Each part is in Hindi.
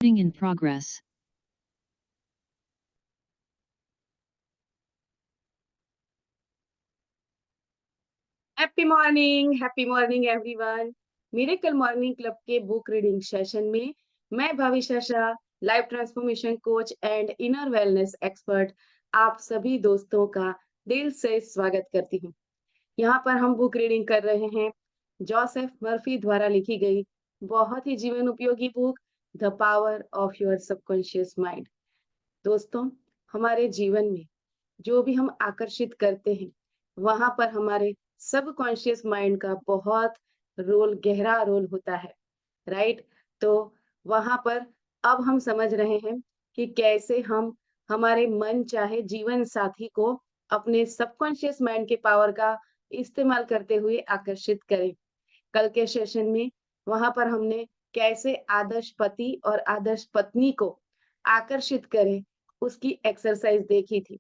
In progress. Happy morning everyone. Miracle morning club के बुक रीडिंग सेशन में मैं भविष्य Shah, life transformation coach and inner wellness expert, आप सभी दोस्तों का दिल से स्वागत करती हूँ। यहाँ पर हम बुक रीडिंग कर रहे हैं जोसेफ मर्फी द्वारा लिखी गई बहुत ही जीवन उपयोगी book the power of your subconscious mind. दोस्तों, हमारे जीवन में जो भी हम आकर्षित करते हैं, वहां पर हमारे सबकॉन्शियस माइंड का बहुत गहरा रोल होता है, राइट? तो वहां पर अब हम समझ रहे हैं कि कैसे हम हमारे मन चाहे जीवन साथी को अपने सबकॉन्शियस माइंड के पावर का इस्तेमाल करते हुए आकर्षित करें। कल के सेशन में वहां पर हमने कैसे आदर्श पति और आदर्श पत्नी को आकर्षित करें, उसकी एक्सरसाइज देखी थी।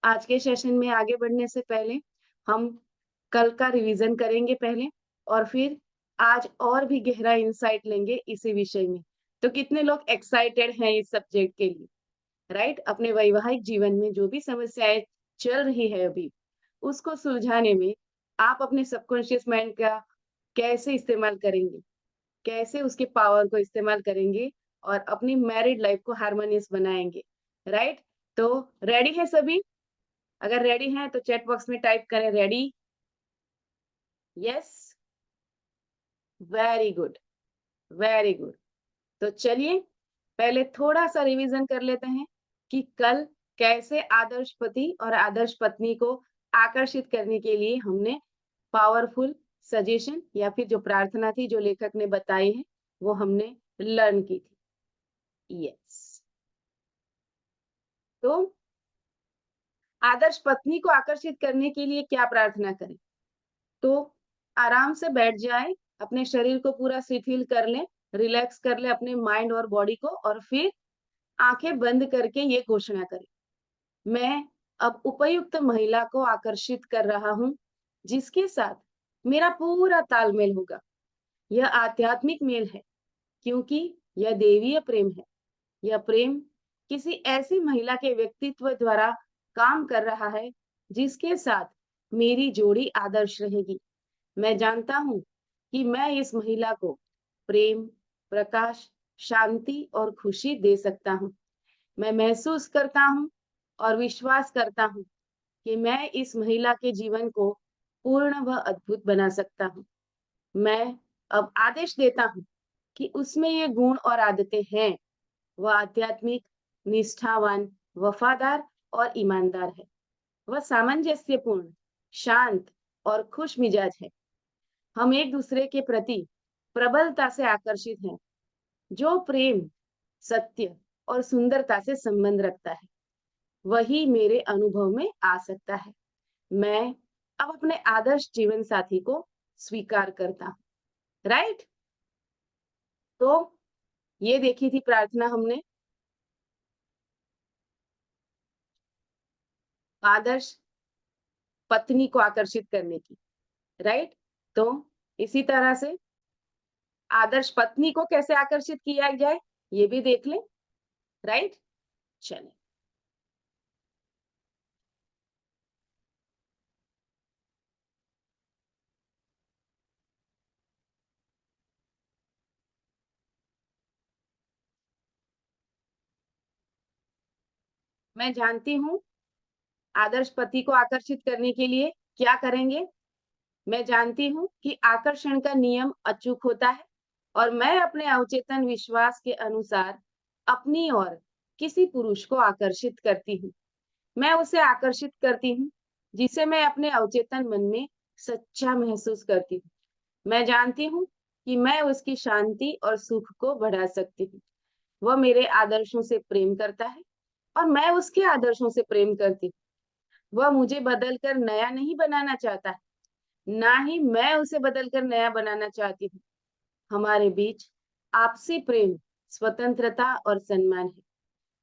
आज के सेशन में आगे बढ़ने से पहले हम कल का रिवीजन करेंगे पहले, और फिर आज और भी गहरा इंसाइट लेंगे इसी विषय में। तो कितने लोग एक्साइटेड हैं इस सब्जेक्ट के लिए, राइट? अपने वैवाहिक जीवन में जो भी समस्याएं चल रही है अभी, उसको सुलझाने में आप अपने सबकॉन्शियस माइंड का कैसे इस्तेमाल करेंगे, कैसे उसके पावर को इस्तेमाल करेंगे और अपनी मैरिड लाइफ को हार्मोनियस बनाएंगे, राइट? तो रेडी है सभी? अगर रेडी हैं तो चैट बॉक्स में टाइप करें ready. Yes, very good, very good. तो चलिए पहले थोड़ा सा रिवीजन कर लेते हैं कि कल कैसे आदर्श पति और आदर्श पत्नी को आकर्षित करने के लिए हमने पावरफुल सजेशन या फिर जो प्रार्थना थी जो लेखक ने बताई है वो हमने लर्न की थी। यस, तो आदर्श पत्नी को आकर्षित करने के लिए क्या प्रार्थना करें? तो आराम से बैठ जाएं, अपने शरीर को पूरा शिथिल कर लें, रिलैक्स कर लें अपने माइंड और बॉडी को, और फिर आंखें बंद करके ये घोषणा करें, मैं अब उपयुक्त महिला को आकर्षित कर रहा हूँ जिसके साथ मेरा पूरा तालमेल होगा। यह आध्यात्मिक मेल है क्योंकि यह देवीय प्रेम है। यह प्रेम किसी ऐसी महिला के व्यक्तित्व द्वारा काम कर रहा है जिसके साथ मेरी जोड़ी आदर्श रहेगी। मैं जानता हूँ कि मैं इस महिला को प्रेम, प्रकाश, शांति और खुशी दे सकता हूँ। मैं महसूस करता हूँ और विश्वास करता हूँ कि मैं इस महिला के जीवन को पूर्ण व अद्भुत बना सकता हूँ। मैं अब आदेश देता हूँ कि उसमें ये गुण और आदतें हैं। वह आध्यात्मिक, निष्ठावान, वफादार और ईमानदार है। वह सामंजस्यपूर्ण, शांत और खुश मिजाज है। हम एक दूसरे के प्रति प्रबलता से आकर्षित हैं, जो प्रेम, सत्य और सुंदरता से संबंध रखता है, वही मेरे अनुभव में आ सकता है। मैं अब अपने आदर्श जीवन साथी को स्वीकार करता हूँ, राइट? तो ये देखी थी प्रार्थना हमने आदर्श पत्नी को आकर्षित करने की, राइट? तो इसी तरह से आदर्श पत्नी को कैसे आकर्षित किया जाए, ये भी देख लें, राइट? चलिए, मैं जानती हूँ आदर्श पति को आकर्षित करने के लिए क्या करेंगे। मैं जानती हूँ कि आकर्षण का नियम अचूक होता है और मैं अपने अवचेतन विश्वास के अनुसार अपनी ओर किसी पुरुष को आकर्षित करती हूँ। मैं उसे आकर्षित करती हूँ जिसे मैं अपने अवचेतन मन में सच्चा महसूस करती हूँ। मैं जानती हूँ कि मैं उसकी शांति और सुख को बढ़ा सकती हूँ। वह मेरे आदर्शों से प्रेम करता है और मैं उसके आदर्शों से प्रेम करती हूँ। वह मुझे बदलकर नया नहीं बनाना चाहता है, ना ही मैं उसे बदलकर नया बनाना चाहती हूँ। हमारे बीच आपसी प्रेम, स्वतंत्रता और सम्मान है,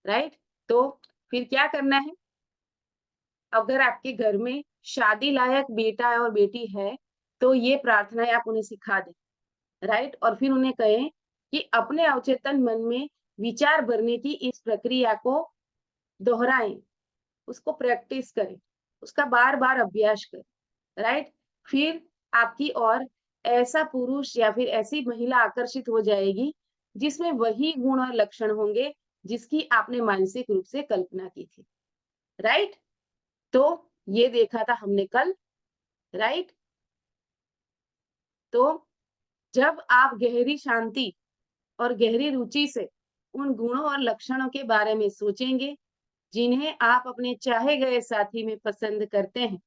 राइट? तो फिर क्या करना है? अगर आपके घर में शादी लायक बेटा और बेटी है, तो ये प्रार्थनाएँ आप उन्हें सिखा दें, राइट? और फिर उन्हें कहें कि अपने अवचेतन मन में विचार भरने की इस प्रक्रिया को दोहराएं, उसको प्रैक्टिस करें, उसका बार-बार अभ्यास करें, राइट? फिर आपकी ओर ऐसा पुरुष या फिर ऐसी महिला आकर्षित हो जाएगी, जिसमें वही गुण और लक्षण होंगे, जिसकी आपने मानसिक रूप से कल्पना की थी, राइट? तो ये देखा था हमने कल, राइट? तो जब आप गहरी शांति और गहरी रुचि से उन गुणों और लक्षणों के बारे में सोचेंगे, जिन्हें आप अपने चाहे गए साथी में पसंद करते हैं,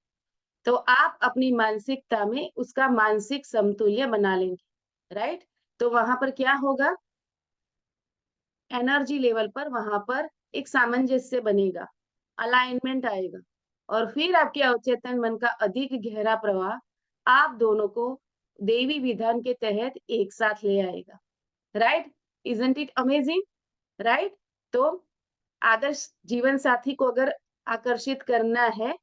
तो आप अपनी मानसिकता में उसका मानसिक समतुल्य बना लेंगे, राइट? तो वहाँ पर क्या होगा? एनर्जी लेवल पर वहाँ पर एक सामंजस्य बनेगा, अलाइनमेंट आएगा और फिर आपके अवचेतन मन का अधिक गहरा प्रवाह आप दोनों को देवी विधान के तहत एक साथ ले आएगा, right? Isn't it amazing? Right? तो आदर्श जीवन साथी को अगर आकर्षित करना है,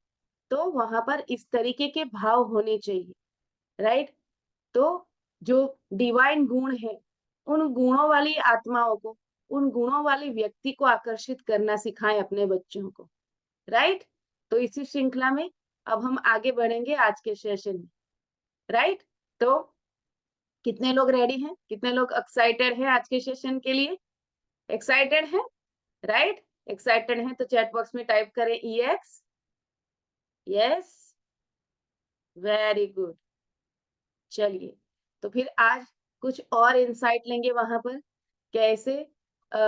तो वहाँ पर इस तरीके के भाव होने चाहिए, राइट? तो जो डिवाइन गुण है, उन गुणों वाली आत्माओं को, उन गुणों वाले व्यक्ति को आकर्षित करना सिखाएँ अपने बच्चों को, राइट? तो इसी श्रृंखला में अब हम आगे बढ़ेंगे आज के सेशन में, राइट? तो कितने लोग रेडी हैं? कितने लोग एक्साइटेड हैं आज के सेशन के लिए? एक्साइटेड हैं? राइट? एक्साइटेड हैं तो चैट बॉक्स में टाइप करें ईएक्स, यस, वेरी गुड। चलिए, तो फिर आज कुछ और इनसाइट लेंगे वहाँ पर, कैसे अ,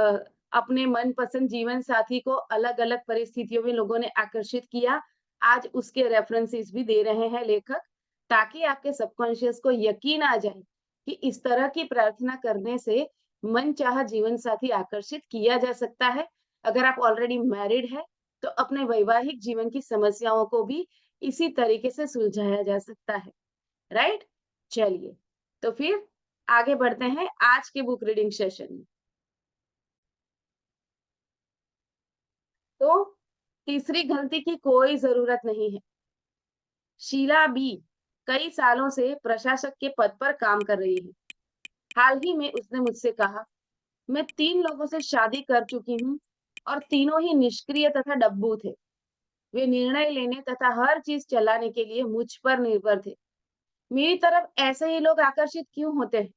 अपने मनपसंद जीवन साथी को अलग-अलग परिस्थितियों में लोगों ने आकर्षित किया। आज उसके रेफरेंसेस भी दे रहे हैं लेखक, ताकि आपके सबकॉन्शियस को यकीन आ जाए कि इस तरह की प्रार्थना करने से मनचाहा जीवन साथी आकर्षित किया जा सकता है। अगर आप ऑलरेडी मैरिड हैं, तो अपने वैवाहिक जीवन की समस्याओं को भी इसी तरीके से सुलझाया जा सकता है। राइट? चलिए, तो फिर आगे बढ़ते हैं आज के बुक रीडिंग सेशन में। तो तीसरी गलती की कोई ज़रूरत नहीं है। शीला बी कई सालों से प्रशासक के पद पर काम कर रही है। हाल ही में उसने मुझसे कहा, मैं 3 लोगों से शादी कर चुकी हूँ और तीनों ही निष्क्रिय तथा डब्बू थे। वे निर्णय लेने तथा हर चीज़ चलाने के लिए मुझ पर निर्भर थे। मेरी तरफ ऐसे ही लोग आकर्षित क्यों होते हैं?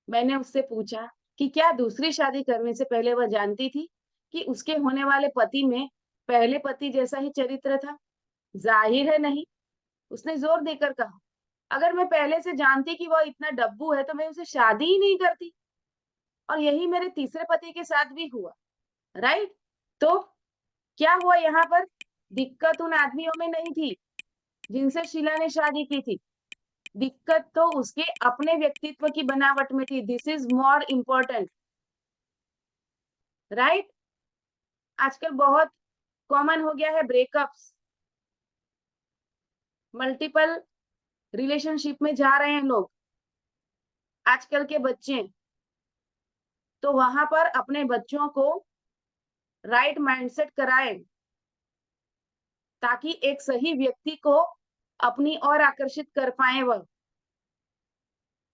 मैंने उससे पूछा कि क्या दूसरी शादी करने से पहले वह जानती थी कि उसके होने वाले पति में पहले पति जैसा ही चरित्र था? जाहिर है नहीं, उसने जोर देकर कहा। अगर मैं पहले से जानती कि वह इतना डब्बू है तो मैं उसे शादी ही नहीं करती और यही मेरे तीसरे पति के साथ भी हुआ, राइट? तो क्या हुआ यहाँ पर? दिक्कत उन आदमियों में नहीं थी जिनसे शीला ने शादी की थी। दिक्कत तो उसके अपने व्यक्तित्व की बनावट में थी। This is more important, right? आजकल बहुत कॉमन हो गया है ब्रेकअप्स, मल्टीपल रिलेशनशिप में जा रहे हैं लोग, आजकल के बच्चे। तो वहां पर अपने बच्चों को राइट माइंडसेट कराएं ताकि एक सही व्यक्ति को अपनी ओर आकर्षित कर पाए वह।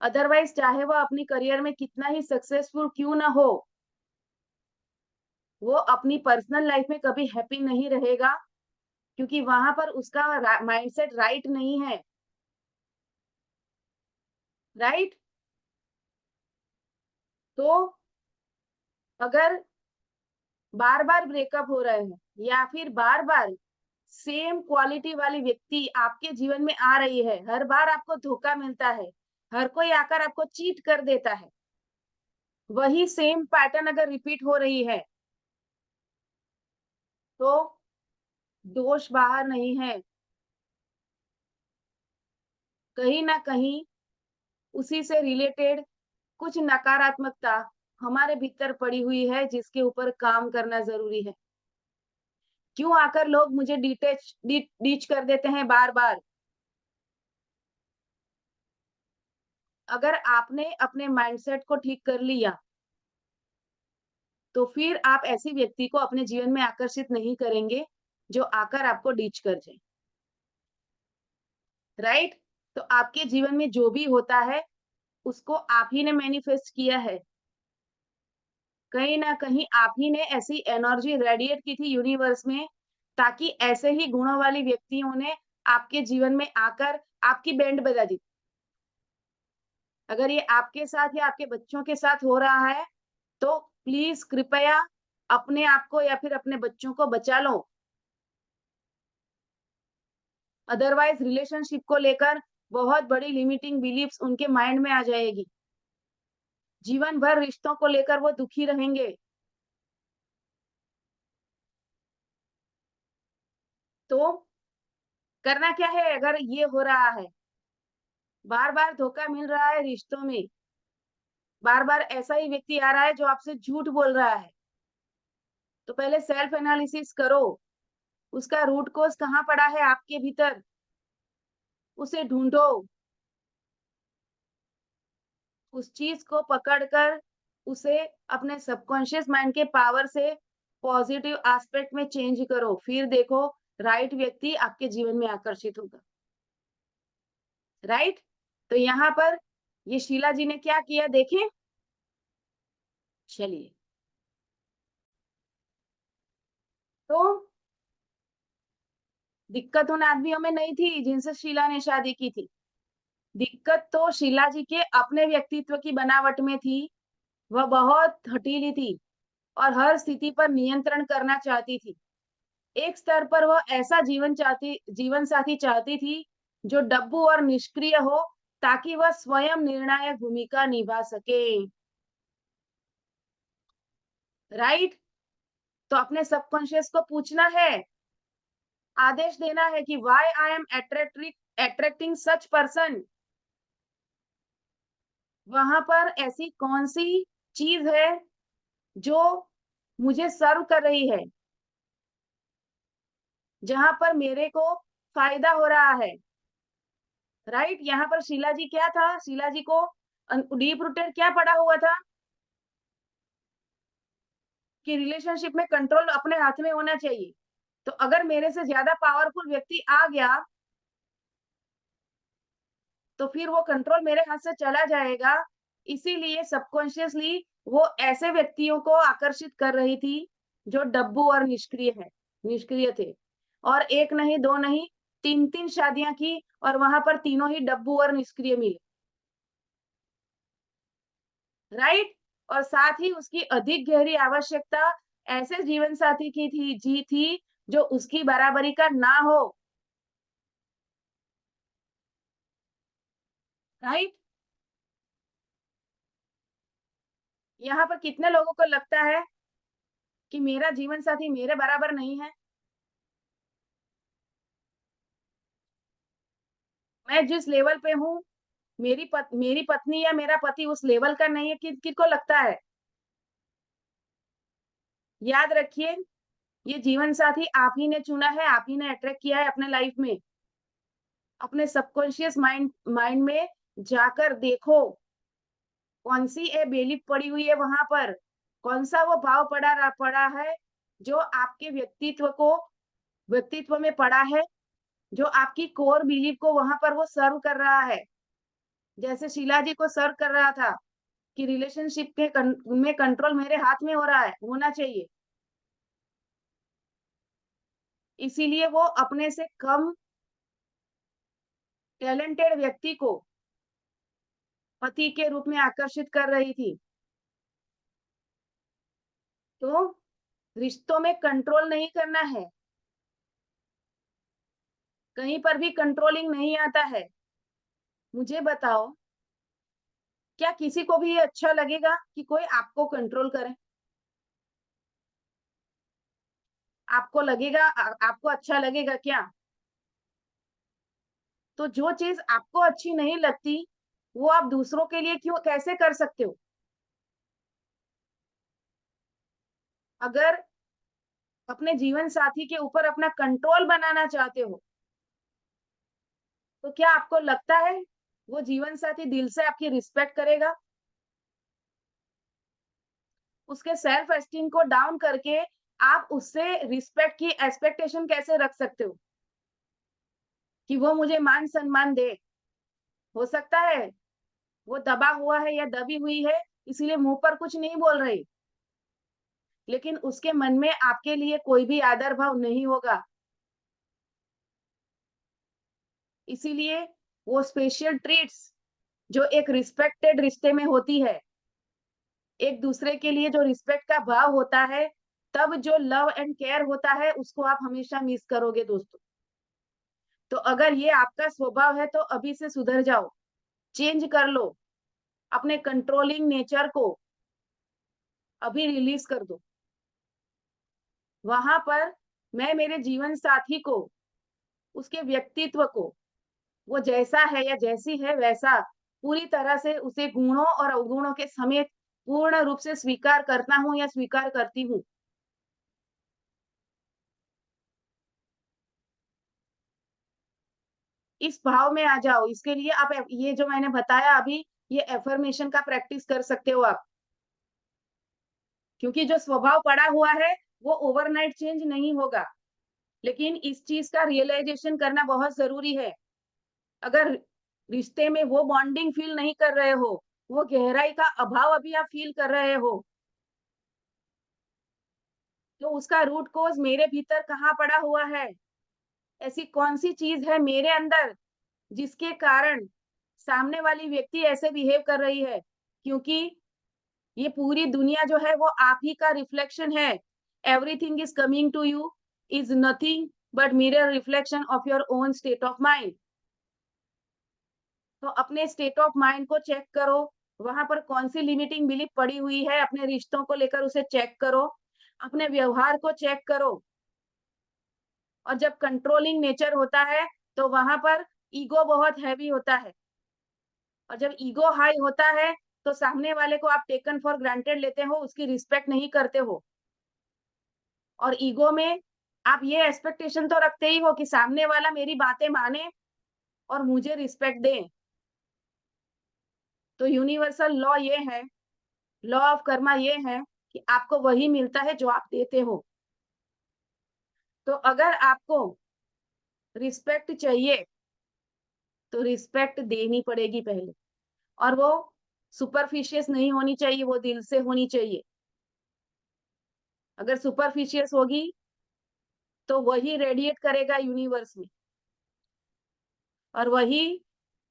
अदरवाइज चाहे वह अपनी करियर में कितना ही सक्सेसफुल क्यों ना हो, वो अपनी पर्सनल लाइफ में कभी हैप्पी नहीं रहेगा क्योंकि वहां पर उसका माइंडसेट राइट नहीं है, राइट? तो अगर बार बार ब्रेकअप हो रहे हैं या फिर बार बार सेम क्वालिटी वाली व्यक्ति आपके जीवन में आ रही है, हर बार आपको धोखा मिलता है, हर कोई आकर आपको चीट कर देता है, वही सेम पैटर्न अगर रिपीट हो रही है, तो दोष बाहर नहीं है, कहीं ना कहीं उसी से रिलेटेड कुछ नकारात्मकता हमारे भीतर पड़ी हुई है जिसके ऊपर काम करना जरूरी है। क्यों आकर लोग मुझे डीच कर देते हैं बार बार? अगर आपने अपने माइंडसेट को ठीक कर लिया, तो फिर आप ऐसी व्यक्ति को अपने जीवन में आकर्षित नहीं करेंगे, जो आकर आपको डीच कर जाए, राइट? तो आपके जीवन में जो भी होता है, उसको आप ही ने मैनिफेस्ट किया है। कहीं न कहीं आप ही ने ऐसी एनर्जी रेडिएट की थी यूनिवर्स में, ताकि ऐसे ही गुणों वाली व्यक्तियों ने आपके जीवन में आकर आपकी बैंड बजा दी। अगर ये आपके साथ या आपके बच्चों के साथ हो रहा है, तो प्लीज़ कृपया अपने आप को या फिर अपने बच्चों को बचा लो। अदरवाइज़ रिलेशनशिप को लेकर बहुत बड़ी लिमिटिंग बिलीफ्स उनके माइंड में आ जाएगी। जीवन भर रिश्तों को लेकर वो दुखी रहेंगे। तो करना क्या है अगर ये हो रहा है? बार-बार धोखा मिल रहा है रिश्तों में, बार-बार ऐसा ही व्यक्ति आ रहा है जो आपसे झूठ बोल रहा है, तो पहले सेल्फ एनालिसिस करो, उसका रूट कॉज़ कहाँ पड़ा है आपके भीतर, उसे ढूँढो, उस चीज़ को पकड़कर उसे अपने सबकॉन्शियस माइंड के पावर से पॉज़िटिव एस्पेक्ट में चेंज करो, फिर देखो राइट व्यक्ति आपके जीवन में आकर्षित होगा, राइट? तो यहाँ पर ये शीला जी ने क्या किया देखें? चलिए, तो दिक्कत उन आदमियों में नहीं थी जिनसे शीला ने शादी की थी। दिक्कत तो शीला जी के अपने व्यक्तित्व की बनावट में थी। वह बहुत हठीली थी और हर स्थिति पर नियंत्रण करना चाहती थी। एक स्तर पर वह ऐसा जीवन साथी चाहती थी, जो डब्बू और निष्क्रिय हो, ताकि वह स्वयं निर्णायक भूमिका निभा सके। राइट? तो अपने सबकॉन्शियस को पूछना है, आदेश देना है कि why I am attracting such person. वहाँ पर ऐसी कौन-सी चीज़ है जो मुझे सर्व कर रही है, जहाँ पर मेरे को फ़ायदा हो रहा है, राइट? यहाँ पर शीला जी क्या था? शीला जी को डीप रूटेड क्या पड़ा हुआ था कि रिलेशनशिप में कंट्रोल अपने हाथ में होना चाहिए। तो अगर मेरे से ज़्यादा पावरफुल व्यक्ति आ गया, तो फिर वो कंट्रोल मेरे हाथ से चला जाएगा। इसीलिए सबकॉन्शियसली वो ऐसे व्यक्तियों को आकर्षित कर रही थी, जो डब्बू और निष्क्रिय थे। और 1 नहीं, 2 नहीं, 3-3 शादियाँ की और वहाँ पर तीनों ही डब्बू और निष्क्रिय मिले, राइट? और साथ ही उसकी अधिक गहरी आवश्यकता ऐसे जीवन साथी की थी, जो उसकी बराबरी का ना हो, राइट? यहाँ पर कितने लोगों को लगता है कि मेरा जीवन साथी मेरे बराबर नहीं है? मैं जिस लेवल पे हूँ, मेरी पत्नी या मेरा पति उस लेवल का नहीं है, किसको लगता है? याद रखिए, ये जीवन साथी आप ही ने चुना है, आप ही ने अट्रैक्ट किया है अपने लाइफ में। अपने सबकॉन्शियस माइंड में जाकर देखो, कौन-सी बिलीफ पड़ी हुई है वहाँ पर, कौन-सा वो भाव पड़ा है, जो आपके व्यक्तित्व में पड़ा है, जो आपकी कोर बिलीफ को वहाँ पर वो सर्व कर रहा है। जैसे शीला जी को सर्व कर रहा था कि रिलेशनशिप में कंट्रोल मेरे हाथ में हो रहा है, होना चाहिए। इसीलिए वो अपने से कम टैलेंटेड व्यक्ति को पति के रूप में आकर्षित कर रही थी। तो रिश्तों में कंट्रोल नहीं करना है, कहीं पर भी कंट्रोलिंग नहीं आता है। मुझे बताओ, क्या किसी को भी ये अच्छा लगेगा कि कोई आपको कंट्रोल करे? आपको अच्छा लगेगा क्या? तो जो चीज़ आपको अच्छी नहीं लगती, वो आप दूसरों के लिए कैसे कर सकते हो? अगर अपने जीवन साथी के ऊपर अपना कंट्रोल बनाना चाहते हो, तो क्या आपको लगता है वो जीवन साथी दिल से आपकी रिस्पेक्ट करेगा? उसके सेल्फ एस्टीम को डाउन करके आप उससे रिस्पेक्ट की एक्सपेक्टेशन कैसे रख सकते हो कि वो मुझे मान-सम्मान दे? हो सकता है वो दबा हुआ है या दबी हुई है, इसीलिए मुँह पर कुछ नहीं बोल रही। लेकिन उसके मन में आपके लिए कोई भी आदर भाव नहीं होगा। इसीलिए वो स्पेशल ट्रीट्स जो एक रिस्पेक्टेड रिश्ते में होती है, एक दूसरे के लिए जो रिस्पेक्ट का भाव होता है, तब जो लव एंड केयर होता है, उसको आप हमेशा मिस करोगे दोस्तों। तो अगर ये आपका स्वभाव है तो अभी से सुधर जाओ, चेंज कर लो, अपने कंट्रोलिंग नेचर को अभी रिलीज़ कर दो। वहाँ पर मैं मेरे जीवन साथी को, उसके व्यक्तित्व को, वो जैसा है या जैसी है वैसा पूरी तरह से उसे गुणों और अवगुणों के समेत पूर्ण रूप से स्वीकार करता हूँ या स्वीकार करती हूँ। इस भाव में आ जाओ, इसके लिए आप ये जो मैंने बताया अभी, ये अफ़र्मेशन का प्रैक्टिस कर सकते हो आप। क्योंकि जो स्वभाव पड़ा हुआ है, वो ओवरनाइट चेंज नहीं होगा। लेकिन इस चीज़ का रियलाइज़ेशन करना बहुत ज़रूरी है। अगर रिश्ते में वो बॉन्डिंग फ़ील नहीं कर रहे हो, वो गहराई का अभाव अभी आप फ़ील कर रहे हो, तो उसका रूट कॉज़ मेरे भीतर कहाँ पड़ा हुआ है? ऐसी कौन-सी चीज़ है मेरे अंदर, जिसके कारण सामने वाली व्यक्ति ऐसे बिहेव कर रही है? क्योंकि ये पूरी दुनिया जो है वो आप ही का रिफ्लेक्शन है। Everything is coming to you is nothing but mirror reflection of your own state of mind. तो अपने स्टेट ऑफ माइंड को चेक करो, वहाँ पर कौन-सी लिमिटिंग बिलीफ पड़ी हुई है, अपने रिश्तों को लेकर उसे चेक करो, अपने व्यवहार को चेक करो। और जब कंट्रोलिंग नेचर होता है, तो वहाँ पर ईगो बहुत हैवी होता है और जब ईगो हाई होता है, तो सामने वाले को आप टेकन फॉर ग्रांटेड लेते हो, उसकी रिस्पेक्ट नहीं करते हो। और ईगो में आप ये एक्सपेक्टेशन तो रखते ही हो कि सामने वाला मेरी बातें माने और मुझे रिस्पेक्ट दे। तो यूनिवर्सल लॉ ये है, लॉ ऑफ कर्मा ये है कि आपको वही मिलता है जो आप देते हो। तो अगर आपको रिस्पेक्ट चाहिए, तो रिस्पेक्ट देनी पड़ेगी पहले और वो सुपरफिशियस नहीं होनी चाहिए, वो दिल से होनी चाहिए। अगर सुपरफिशियस होगी, तो वही रेडिएट करेगा यूनिवर्स में और वही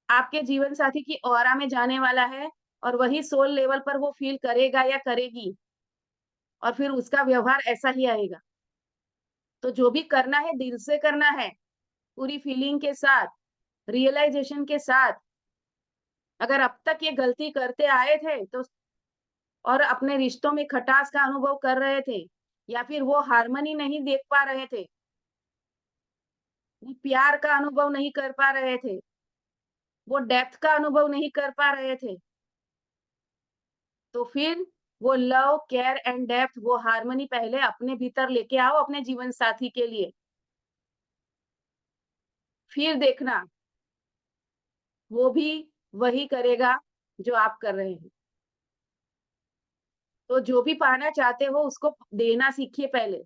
आपके जीवन साथी की ऑरा में जाने वाला है और वही सोल लेवल पर वो फ़ील करेगा या करेगी और फिर उसका व्यवहार ऐसा ही आएगा। तो जो भी करना है दिल से करना है, पूरी फीलिंग के साथ, रियलाइज़ेशन के साथ। अगर अब तक ये गलती करते आए थे तो और अपने रिश्तों में खटास का अनुभव कर रहे थे या फिर वो हार्मनी नहीं देख पा रहे थे, वो प्यार का अनुभव नहीं कर पा रहे थे, वो डेप्थ का अनुभव नहीं कर पा रहे थे, तो फिर वो लव, केयर एंड डेप्थ, वो हार्मनी पहले अपने भीतर लेके आओ अपने जीवन साथी के लिए। फिर देखना, वो भी वही करेगा जो आप कर रहे हैं। तो जो भी पाना चाहते हो उसको देना सीखिए पहले,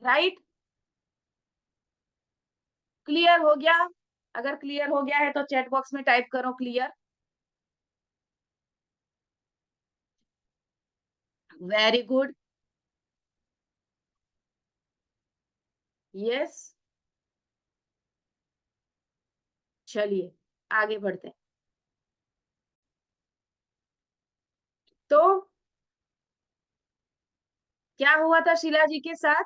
राइट? क्लियर हो गया? अगर क्लियर हो गया है तो चैट बॉक्स में टाइप करो क्लियर। Very good. यस। चलिए, आगे बढ़ते हैं। तो क्या हुआ था शीला जी के साथ?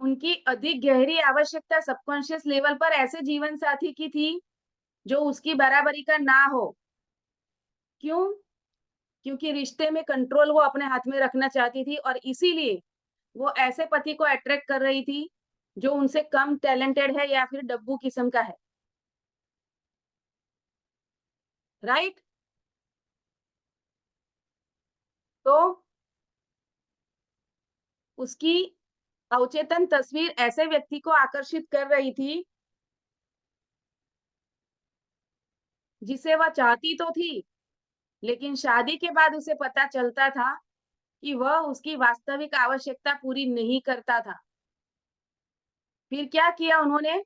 उनकी अधिक गहरी आवश्यकता सबकॉन्शियस लेवल पर ऐसे जीवन साथी की थी, जो उसकी बराबरी का ना हो। क्यों? क्योंकि रिश्ते में कंट्रोल वो अपने हाथ में रखना चाहती थी और इसीलिए वो ऐसे पति को अट्रैक्ट कर रही थी, जो उनसे कम टैलेंटेड है या फिर डब्बू किस्म का है, राइट? तो उसकी अवचेतन तस्वीर ऐसे व्यक्ति को आकर्षित कर रही थी, जिसे वह चाहती तो थी, लेकिन शादी के बाद उसे पता चलता था कि वह उसकी वास्तविक आवश्यकता पूरी नहीं करता था। फिर क्या किया उन्होंने?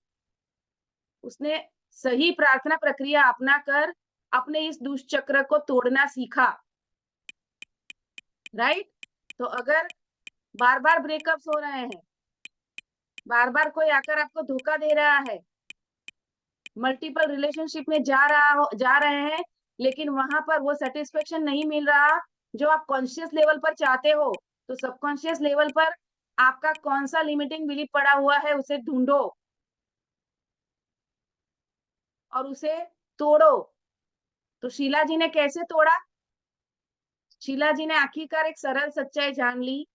उसने सही प्रार्थना प्रक्रिया अपनाकर अपने इस दुष्चक्र को तोड़ना सीखा, राइट? तो अगर बार-बार ब्रेकअप्स हो रहे हैं, बार-बार कोई आकर आपको धोखा दे रहा है, मल्टीपल रिलेशनशिप में जा रहे हैं, लेकिन वहाँ पर वो सैटिस्फैक्शन नहीं मिल रहा, जो आप कॉन्शियस लेवल पर चाहते हो, तो सबकॉन्शियस लेवल पर आपका कौन-सा लिमिटिंग बिलीफ पड़ा हुआ है, उसे ढूँढो और उसे तोड़ो। तो शीला जी ने कैसे तोड़ा? शीला जी ने आखिरकार एक सरल सच्चाई जान ली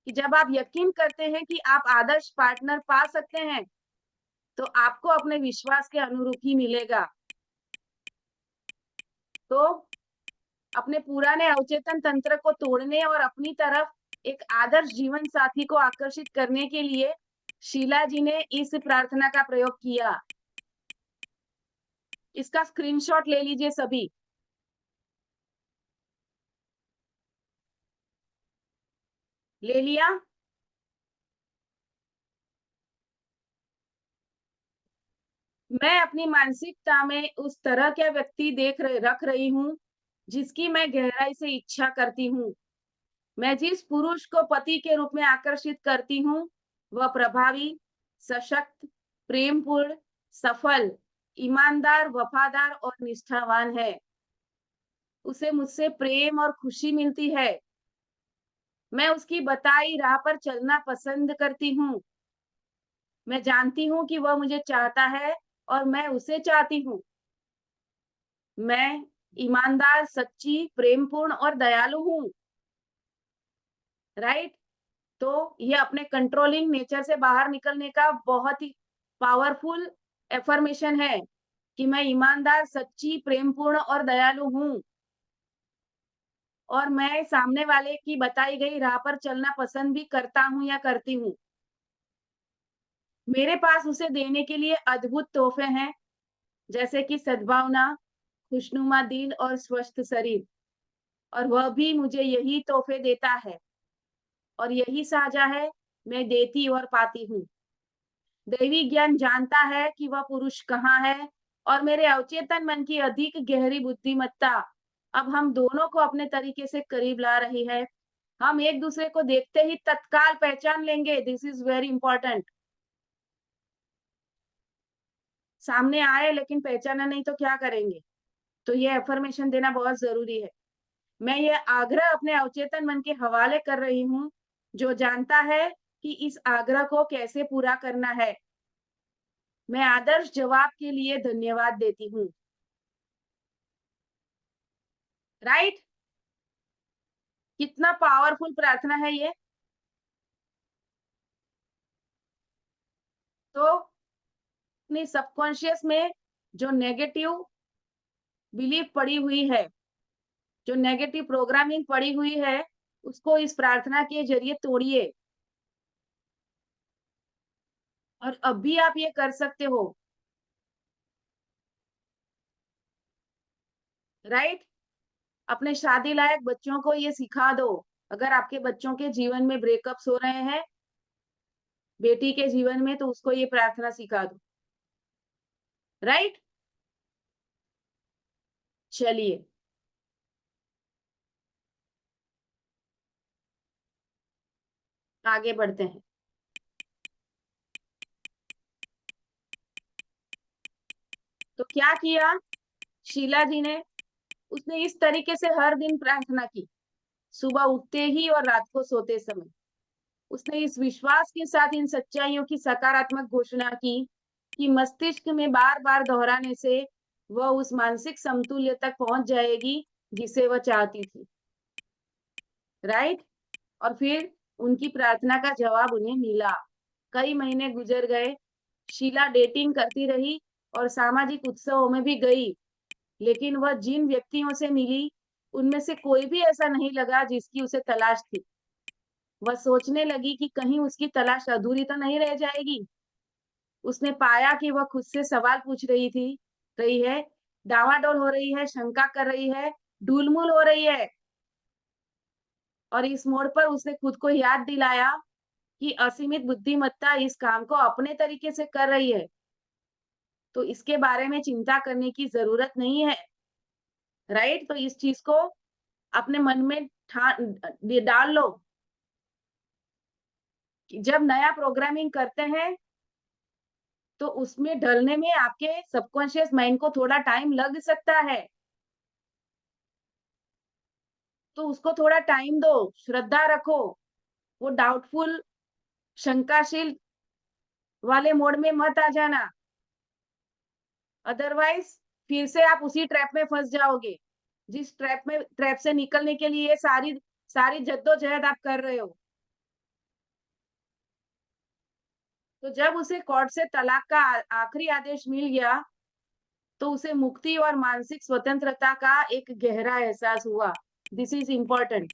कि जब आप यकीन करते हैं कि आप आदर्श पार्टनर पा सकते हैं, तो आपको अपने विश्वास के अनुरूप ही मिलेगा। तो अपने पुराने अवचेतन तंत्र को तोड़ने और अपनी तरफ एक आदर्श जीवन साथी को आकर्षित करने के लिए शीला जी ने इस प्रार्थना का प्रयोग किया। इसका स्क्रीनशॉट ले लीजिए सभी। ले लिया? मैं अपनी मानसिकता में उस तरह के व्यक्ति रख रही हूँ, जिसकी मैं गहराई से इच्छा करती हूँ। मैं जिस पुरुष को पति के रूप में आकर्षित करती हूँ, वह प्रभावी, सशक्त, प्रेमपूर्ण, सफल, ईमानदार, वफादार और निष्ठावान है। उसे मुझसे प्रेम और खुशी मिलती है। मैं उसकी बताई राह पर चलना पसंद करती हूँ। मैं जानती हूँ कि वह मुझे चाहता है और मैं उसे चाहती हूँ। मैं ईमानदार, सच्ची, प्रेमपूर्ण और दयालु हूँ, राइट? तो ये अपने कंट्रोलिंग नेचर से बाहर निकलने का बहुत ही पावरफुल अफ़र्मेशन है कि मैं ईमानदार, सच्ची, प्रेमपूर्ण और दयालु हूँ और मैं सामने वाले की बताई गई राह पर चलना पसंद भी करता हूँ या करती हूँ। मेरे पास उसे देने के लिए अद्भुत तोहफ़े हैं, जैसे कि सद्भावना, खुशनुमा दिल और स्वस्थ शरीर और वह भी मुझे यही तोहफ़े देता है और यही साझा है, मैं देती और पाती हूँ। दैवी ज्ञान जानता है कि वह पुरुष कहाँ है और मेरे अवचेतन मन की अधिक गहरी बुद्धिमत्ता अब हम दोनों को अपने तरीके से करीब ला रही है। हम एक दूसरे को देखते ही तत्काल पहचान लेंगे। This is very important. सामने आए लेकिन पहचाना नहीं तो क्या करेंगे? तो ये अफर्मेशन देना बहुत जरूरी है। मैं ये आग्रह अपने अवचेतन मन के हवाले कर रही हूँ, जो जानता है कि इस आग्रह को कैसे पूरा करना है। मैं आदर्श जवाब के लिए धन्यवाद देती हूँ। राइट? कितना पावरफुल प्रार्थना है ये। तो अपने सबकॉन्शियस में जो नेगेटिव बिलीफ पड़ी हुई है, जो नेगेटिव प्रोग्रामिंग पड़ी हुई है, उसको इस प्रार्थना के जरिए तोड़िए और अब भी आप ये कर सकते हो। राइट? अपने शादी लायक बच्चों को ये सिखा दो। अगर आपके बच्चों के जीवन में ब्रेकअप्स हो रहे हैं, बेटी के जीवन में, तो उसको ये प्रार्थना सिखा दो। राइट? चलिए आगे बढ़ते हैं। तो क्या किया शीला जी ने? उसने इस तरीके से हर दिन प्रार्थना की, सुबह उठते ही और रात को सोते समय। उसने इस विश्वास के साथ इन सच्चाइयों की सकारात्मक घोषणा की कि मस्तिष्क में बार-बार दोहराने से वह उस मानसिक समतुल्य तक पहुंच जाएगी जिसे वह चाहती थी। राइट? और फिर उनकी प्रार्थना का जवाब उन्हें मिला। कई महीने गुजर गए, शीला डेटिंग करती रही और सामाजिक उत्सवों में भी गई, लेकिन वह जिन व्यक्तियों से मिली, उनमें से कोई भी ऐसा नहीं लगा जिसकी उसे तलाश थी। वह सोचने लगी कि कहीं उसकी तलाश अधूरी तो नहीं रह जाएगी। उसने पाया कि वह खुद से सवाल पूछ रही है, डावाडोल हो रही है, शंका कर रही है, ढूलमुल हो रही है। और इस मोड़ पर उसने खुद को याद दिलाया कि असीमित बुद्धिमत्ता इस काम को अपने तरीके से कर रही है, तो इसके बारे में चिंता करने की ज़रूरत नहीं है। राइट? तो इस चीज को अपने मन में डाल लो कि जब नया प्रोग्रामिंग करते हैं तो उसमें ढलने में आपके सबकॉन्शियस माइंड को थोड़ा टाइम लग सकता है। तो उसको थोड़ा टाइम दो, श्रद्धा रखो, वो डाउटफुल, शंकाशील वाले मोड में मत आ जाना। अदरवाइज फिर से आप उसी ट्रैप में फंस जाओगे, जिस ट्रैप से निकलने के लिए सारी सारी जद्दोजहद आप कर रहे हो। तो जब उसे कोर्ट से तलाक का आखिरी आदेश मिल गया, तो उसे मुक्ति और मानसिक स्वतंत्रता का एक गहरा एहसास हुआ। This is important.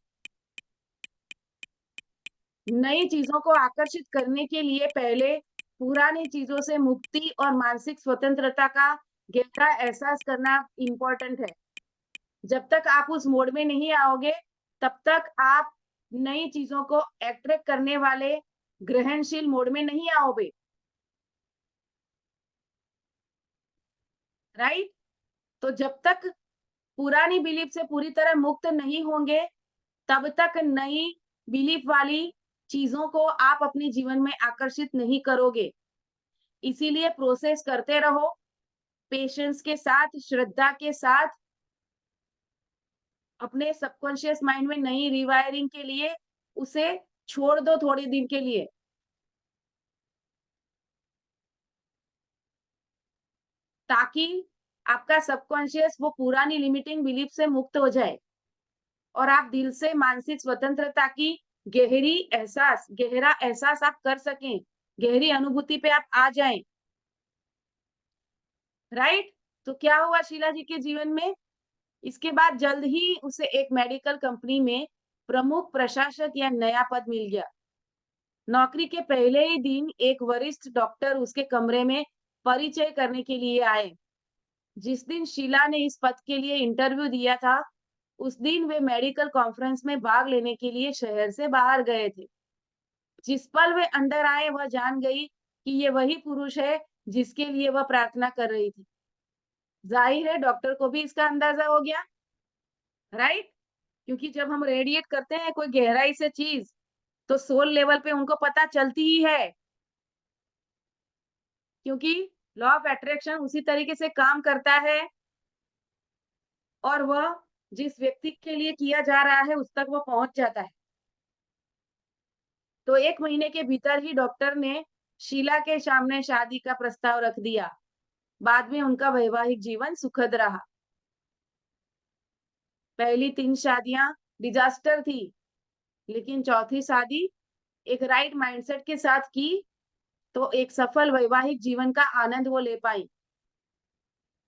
नई चीजों को आकर्षित करने के लिए पहले पुरानी चीजों से मुक्ति और मानसिक स्वतंत्रता का गहरा एहसास करना इम्पोर्टेंट है। जब तक आप उस मोड में नहीं आओगे, तब तक आप नई चीजों को अट्रैक्ट करने वाले ग्रहणशील मोड में नहीं आओगे। राइट? तो जब तक पुरानी बिलीफ से पूरी तरह मुक्त नहीं होंगे, तब तक नई बिलीफ वाली चीजों को आप अपने जीवन में आकर्षित नहीं करोगे। इसीलिए प्रोसेस करते रहो, पेशेंस के साथ, श्रद्धा के साथ, अपने सबकॉन्शियस माइंड में नई रिवायरिंग के लिए उसे छोड़ दो थोड़े दिन के लिए। ताकि आपका सबकॉन्शियस वो पुरानी लिमिटिंग बिलीफ से मुक्त हो जाए और आप दिल से मानसिक स्वतंत्रता की गहरा एहसास आप कर सकें, गहरी अनुभूति पे आप आ जाएं। राइट? तो क्या हुआ शीला जी के जीवन में? इसके बाद जल्द ही उसे एक मेडिकल कंपनी में प्रमुख प्रशासक या नया पद मिल गया। नौकरी के पहले ही दिन एक वरिष्ठ डॉक्टर उसके कमरे में परिचय करने के लिए आए। जिस दिन शीला ने इस पद के लिए इंटरव्यू दिया था, उस दिन वे मेडिकल कॉन्फ्रेंस में भाग लेने के लिए शहर से बाहर गए थे। जिस पल वे अंदर आए, वह जान गई कि ये वही पुरुष है जिसके लिए वह प्रार्थना कर रही थी। जाहिर है डॉक्टर को भी इसका अंदाजा हो गया। राइट? क्योंकि जब हम रेडिएट करते हैं कोई गहराई से चीज, तो सोल लेवल पे उनको पता चलती ही है। क्योंकि लॉ ऑफ अट्रैक्शन उसी तरीके से काम करता है और वह जिस व्यक्ति के लिए किया जा रहा है उस तक वो पहुंच जाता है। तो 1 महीने के भीतर ही डॉक्टर ने शीला के सामने शादी का प्रस्ताव रख दिया। बाद में उनका वैवाहिक जीवन सुखद रहा। पहली 3 शादियां डिजास्टर थी, लेकिन चौथी शादी एक राइट माइंडसेट के साथ की तो एक सफल वैवाहिक जीवन का आनंद वो ले पाई।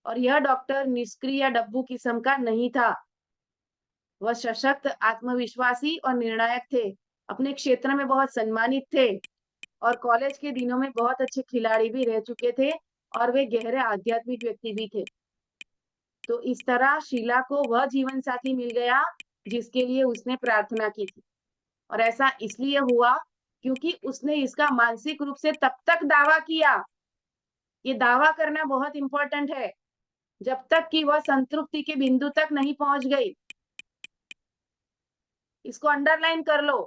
और यह डॉक्टर निष्क्रिय या डब्बू किस्म का नहीं था। वह सशक्त, आत्मविश्वासी और निर्णायक थे। अपने क्षेत्र में बहुत सम्मानित थे और कॉलेज के दिनों में बहुत अच्छे खिलाड़ी भी रह चुके थे और वे गहरे आध्यात्मिक व्यक्ति भी थे। तो इस तरह शीला को वह जीवन साथी मिल गया जिसके लिए उसने प्रार्थना की थी। और ऐसा इसलिए हुआ क्योंकि उसने इसका मानसिक रूप से तब तक दावा किया। ये दावा करना बहुत इंपॉर्टेंट है, जब तक कि वह संतृप्ति के बिंदु तक नहीं पहुंच गई। इसको अंडरलाइन कर लो।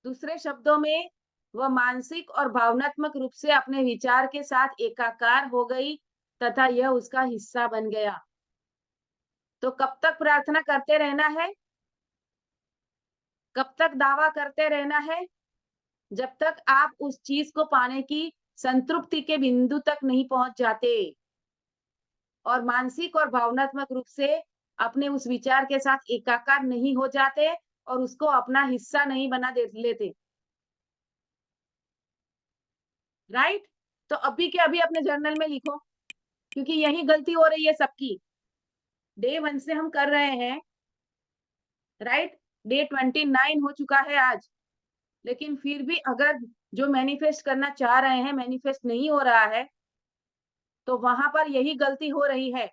दूसरे शब्दों में, वह मानसिक और भावनात्मक रूप से अपने विचार के साथ एकाकार हो गई तथा यह उसका हिस्सा बन गया। तो कब तक प्रार्थना करते रहना है? कब तक दावा करते रहना है? जब तक आप उस चीज को पाने की संतृप्ति के बिंदु तक नहीं पहुंच जाते और मानसिक और भावनात्मक रूप से अपने उस विचार के साथ एकाकार नहीं हो जाते और उसको अपना हिस्सा नहीं बना दे लेते। राइट? तो अभी के अभी अपने जर्नल में लिखो, क्योंकि यही गलती हो रही है सबकी। डे 1 से हम कर रहे हैं। राइट? डे 29 हो चुका है आज, लेकिन फिर भी अगर जो मैनिफेस्ट करना चाह रहे हैं मैनिफेस्ट नहीं हो रहा है, तो वहां पर यही गलती हो रही है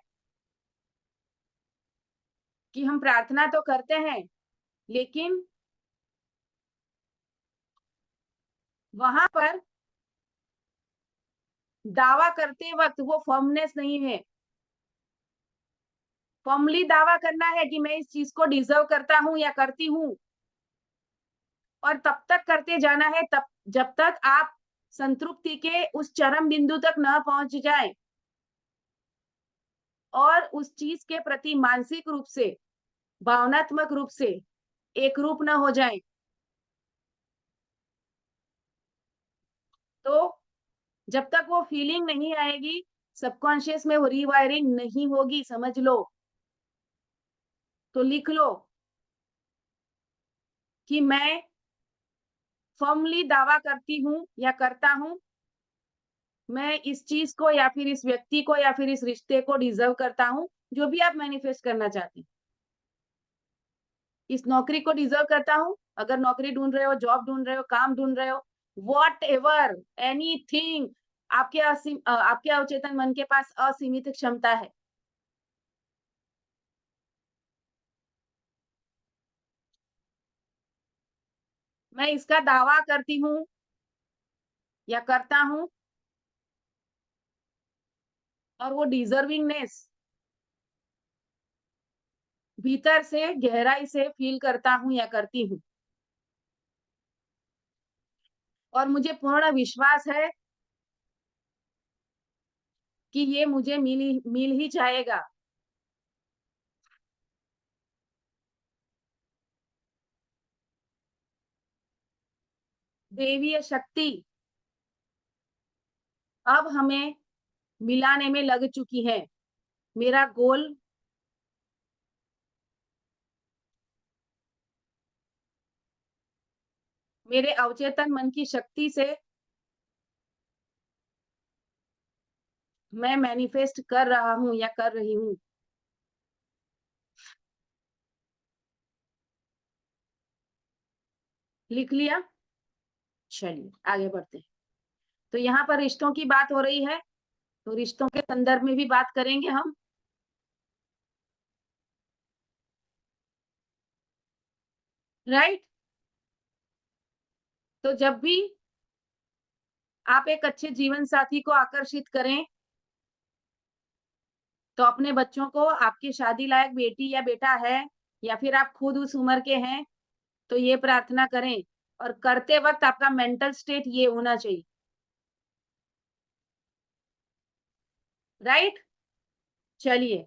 कि हम प्रार्थना तो करते हैं, लेकिन वहां पर दावा करते वक्त वो फर्मनेस नहीं है। फॉर्मली दावा करना है कि मैं इस चीज को डिजर्व करता हूं या करती हूँ, और तब तक करते जाना है तब जब तक आप संतृप्ति के उस चरम बिंदु तक न पहुंच जाए और उस चीज के प्रति मानसिक रूप से, भावनात्मक रूप से एक रूप न हो जाए। तो जब तक वो फीलिंग नहीं आएगी, सबकॉन्शियस में वो रीवायरिंग नहीं होगी, समझ लो। तो लिख लो कि मैं फर्मली दावा करती हूँ या करता हूँ, मैं इस चीज को या फिर इस व्यक्ति को या फिर इस रिश्ते को डिजर्व करता हूँ, जो भी आप मैनिफेस्ट करना चाहते हैं। इस नौकरी को डिजर्व करता हूँ, अगर नौकरी ढूंढ रहे हो, जॉब ढूंढ रहे हो, काम ढूंढ रहे हो, वॉट एवर, एनीथिंग, आपके अवचेतन मन के पास असीमित क्षमता है। मैं इसका दावा करती हूँ या करता हूँ, और वो डिजर्विंगनेस भीतर से गहराई से फील करता हूँ या करती हूँ, और मुझे पूर्ण विश्वास है कि ये मुझे मिल ही जाएगा। दैवीय शक्ति अब हमें मिलाने में लग चुकी है। मेरा गोल मेरे अवचेतन मन की शक्ति से मैं मैनिफेस्ट कर रहा हूँ या कर रही हूँ। लिख लिया? चलिए आगे बढ़ते हैं। तो यहाँ पर रिश्तों की बात हो रही है, तो रिश्तों के संदर्भ में भी बात करेंगे हम। राइट? तो जब भी आप एक अच्छे जीवन साथी को आकर्षित करें, तो अपने बच्चों को, आपकी शादी लायक बेटी या बेटा है या फिर आप खुद उस उम्र के हैं, तो ये प्रार्थना करें, और करते वक्त आपका मेंटल स्टेट ये होना चाहिए। राइट? चलिए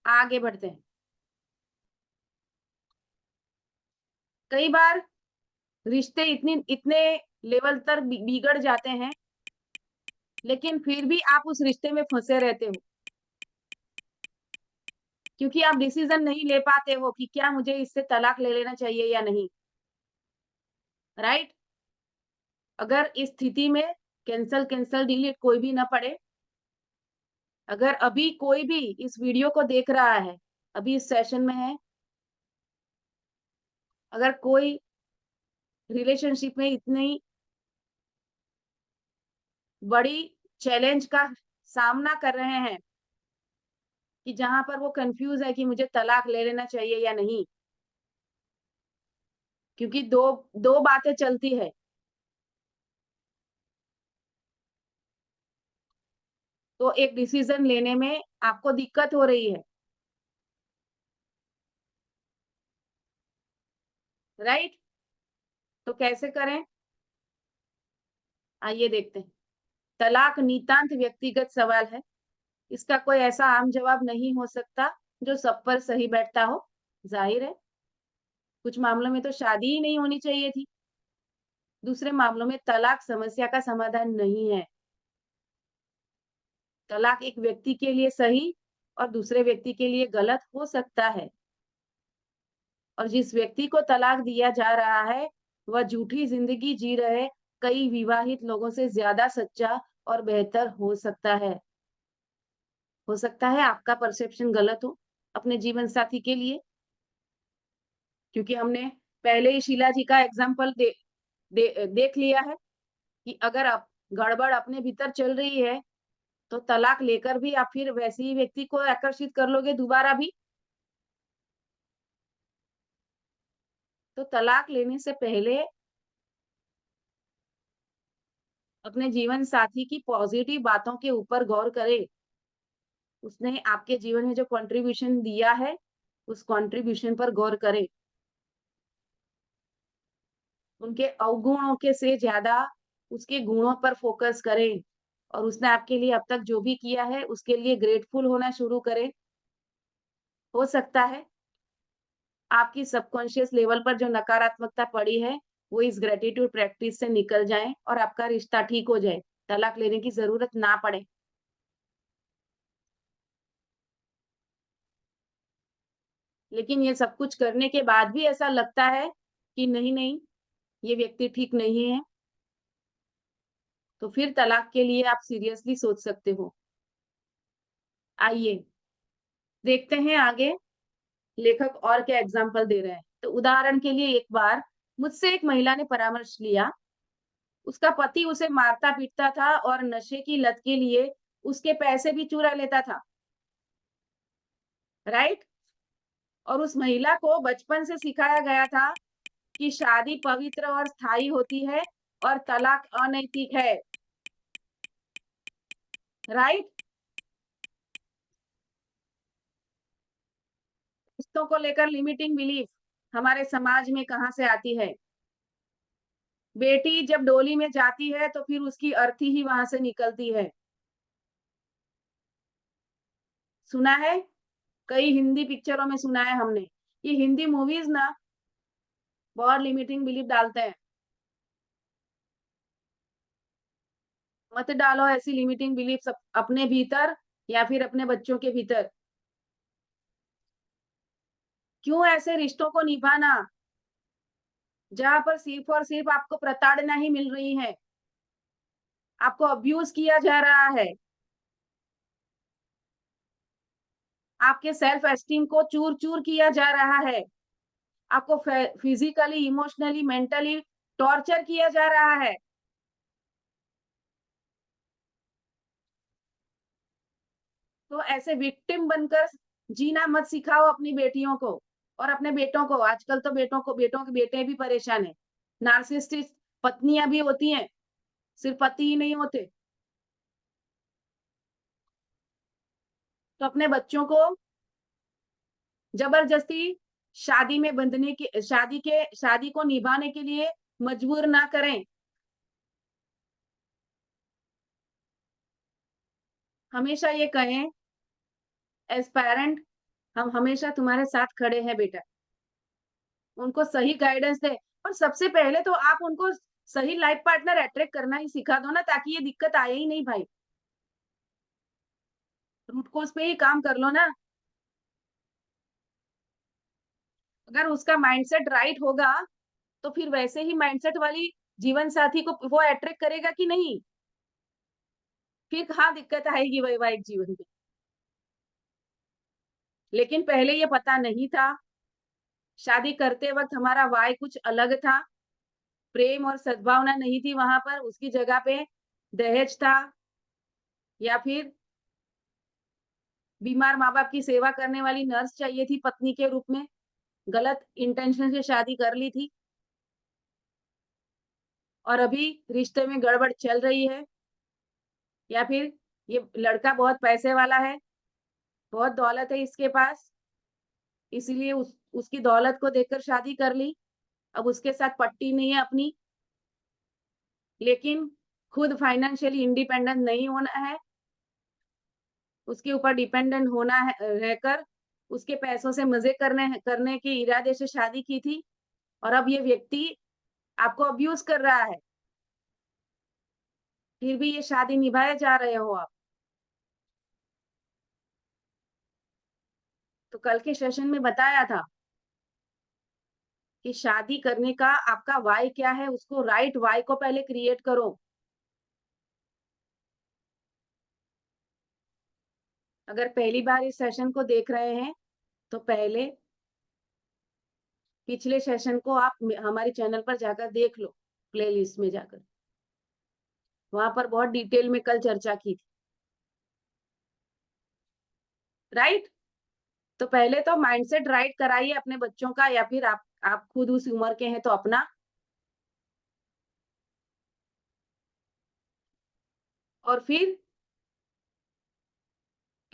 आगे बढ़ते हैं। कई बार रिश्ते इतने लेवल तक बिगड़ जाते हैं, लेकिन फिर भी आप उस रिश्ते में फंसे रहते हो, क्योंकि आप डिसीजन नहीं ले पाते हो कि क्या मुझे इससे तलाक ले लेना चाहिए या नहीं। राइट? अगर इस स्थिति में कैंसल कैंसल डिलीट कोई भी ना पड़े, अगर अभी कोई भी इस वीडियो को देख रहा है, अभी इस सेशन में है, अगर कोई रिलेशनशिप में इतनी बड़ी चैलेंज का सामना कर रहे हैं कि जहां पर वो कंफ्यूज है कि मुझे तलाक ले लेना चाहिए या नहीं, क्योंकि दो दो बातें चलती है। तो एक डिसीजन लेने में आपको दिक्कत हो रही है। राइट? तो कैसे करें, आइए देखते हैं। तलाक नितांत व्यक्तिगत सवाल है, इसका कोई ऐसा आम जवाब नहीं हो सकता जो सब पर सही बैठता हो। जाहिर है, कुछ मामलों में तो शादी ही नहीं होनी चाहिए थी, दूसरे मामलों में तलाक समस्या का समाधान नहीं है। तलाक एक व्यक्ति के लिए सही और दूसरे व्यक्ति के लिए गलत हो सकता है, और जिस व्यक्ति को तलाक दिया जा रहा है, वह झूठी जिंदगी जी रहे कई विवाहित लोगों से ज्यादा सच्चा और बेहतर हो सकता है। हो सकता है आपका परसेप्शन गलत हो अपने जीवन साथी के लिए, क्योंकि हमने पहले ही शीला जी का एग्जाम्पल देख लिया है कि अगर आप गड़बड़ अपने भीतर चल रही है, तो तलाक लेकर भी आप फिर वैसे ही व्यक्ति को आकर्षित कर लोगे दोबारा भी। तो तलाक लेने से पहले अपने जीवन साथी की पॉजिटिव बातों के ऊपर गौर करें। उसने आपके जीवन में जो कंट्रीब्यूशन दिया है, उस कंट्रीब्यूशन पर गौर करें। उनके अवगुणों के से ज़्यादा उसके गुणों पर फ़ोकस करें और उसने आपके लिए अब तक जो भी किया है, उसके लिए ग्रेटफुल होना शुरू करें। हो सकता है आपकी सबकॉन्शियस लेवल पर जो नकारात्मकता पड़ी है, वो इस ग्रैटिट्यूड प्रैक्टिस से निकल जाए और आपका रिश्ता ठीक हो जाए, तलाक लेने की ज़रूरत ना पड़े। लेकिन ये सब कुछ करने के बाद भी ऐसा लगता है कि नहीं, ये व्यक्ति ठीक नहीं है, तो फिर तलाक के लिए आप सीरियसली सोच सकते हो। आइए, देखते हैं आगे लेखक और क्या एग्ज़ाम्पल दे रहे हैं। तो उदाहरण के लिए एक बार मुझसे एक महिला ने परामर्श लिया। उसका पति उसे मारता-पीटता था और नशे की लत के लिए उसके पैसे भी चुरा लेता था, राइट? और उस महिला को बचपन से सिखाया गया था कि शादी पवित्र और स्थायी होती है और तलाक अनैतिक है, राइट? रिश्तों को लेकर लिमिटिंग बिलीफ हमारे समाज में कहाँ से आती है? बेटी जब डोली में जाती है तो फिर उसकी अर्थी ही वहां से निकलती है। सुना है? कई हिंदी पिक्चरों में सुना है हमने। ये हिंदी मूवीज ना बहुत लिमिटिंग बिलीफ डालते हैं। मत डालो ऐसी लिमिटिंग बिलीफ अपने भीतर या फिर अपने बच्चों के भीतर। क्यों ऐसे रिश्तों को निभाना जहां पर सिर्फ और सिर्फ आपको प्रताड़ना ही मिल रही है, आपको अब्यूज किया जा रहा है, आपके सेल्फ एस्टीम को चूर चूर किया जा रहा है, आपको फिजिकली इमोशनली मेंटली टॉर्चर किया जा रहा है। तो ऐसे विक्टिम बनकर जीना मत सिखाओ अपनी बेटियों को और अपने बेटों को। आजकल तो बेटों के बेटे भी परेशान है। नार्सिसिस्ट पत्नियां भी होती हैं, सिर्फ पति ही नहीं होते। तो अपने बच्चों को जबरदस्ती शादी को निभाने के लिए मजबूर ना करें। हमेशा ये कहें एज पेरेंट, हम हमेशा तुम्हारे साथ खड़े हैं बेटा। उनको सही गाइडेंस दें और सबसे पहले तो आप उनको सही लाइफ पार्टनर अट्रैक्ट करना ही सिखा दो ना, ताकि ये दिक्कत आए ही नहीं भाई। रूट कॉज़ पे ही काम कर लो ना। अगर उसका माइंडसेट राइट होगा, तो फिर वैसे ही माइंडसेट वाली जीवन साथी को वो अट्रैक्ट करेगा कि नहीं? फिर कहाँ दिक्कत आएगी वैवाहिक जीवन में। लेकिन पहले ये पता नहीं था, शादी करते वक़्त हमारा व्हाय कुछ अलग था, प्रेम और सद्भावना नहीं थी वहाँ पर, उसकी जगह पे दहेज था या फिर बीमार माँ-बाप की सेवा करने वाली नर्स चाहिए थी पत्नी के रूप में, गलत इंटेंशन से शादी कर ली थी और अभी रिश्ते में गड़बड़ चल रही है या फिर ये लड़का बहुत पैसे वाला है, बहुत दौलत है इसके पास, इसीलिए उसकी दौलत को देखकर शादी कर ली। अब उसके साथ पटती नहीं है अपनी, लेकिन खुद फाइनेंशियली इंडिपेंडेंट नहीं होना है, उसके ऊपर डिपेंडेंट होना है रहकर उसके पैसों से मज़े करने के इरादे से शादी की थी और अब ये व्यक्ति आपको अब्यूज़ कर रहा है, फिर भी ये शादी निभाए जा रहे हो आप। तो कल के सेशन में बताया था कि शादी करने का आपका व्हाय क्या है, उसको राइट व्हाय को पहले क्रिएट करो। अगर पहली बार इस सेशन को देख रहे हैं, तो पहले पिछले सेशन को आप हमारे चैनल पर जाकर देख लो, प्लेलिस्ट में जाकर। वहाँ पर बहुत डिटेल में कल चर्चा की थी, राइट? तो पहले तो माइंडसेट राइट कराइए अपने बच्चों का या फिर आप खुद उस उम्र के हैं तो अपना। और फिर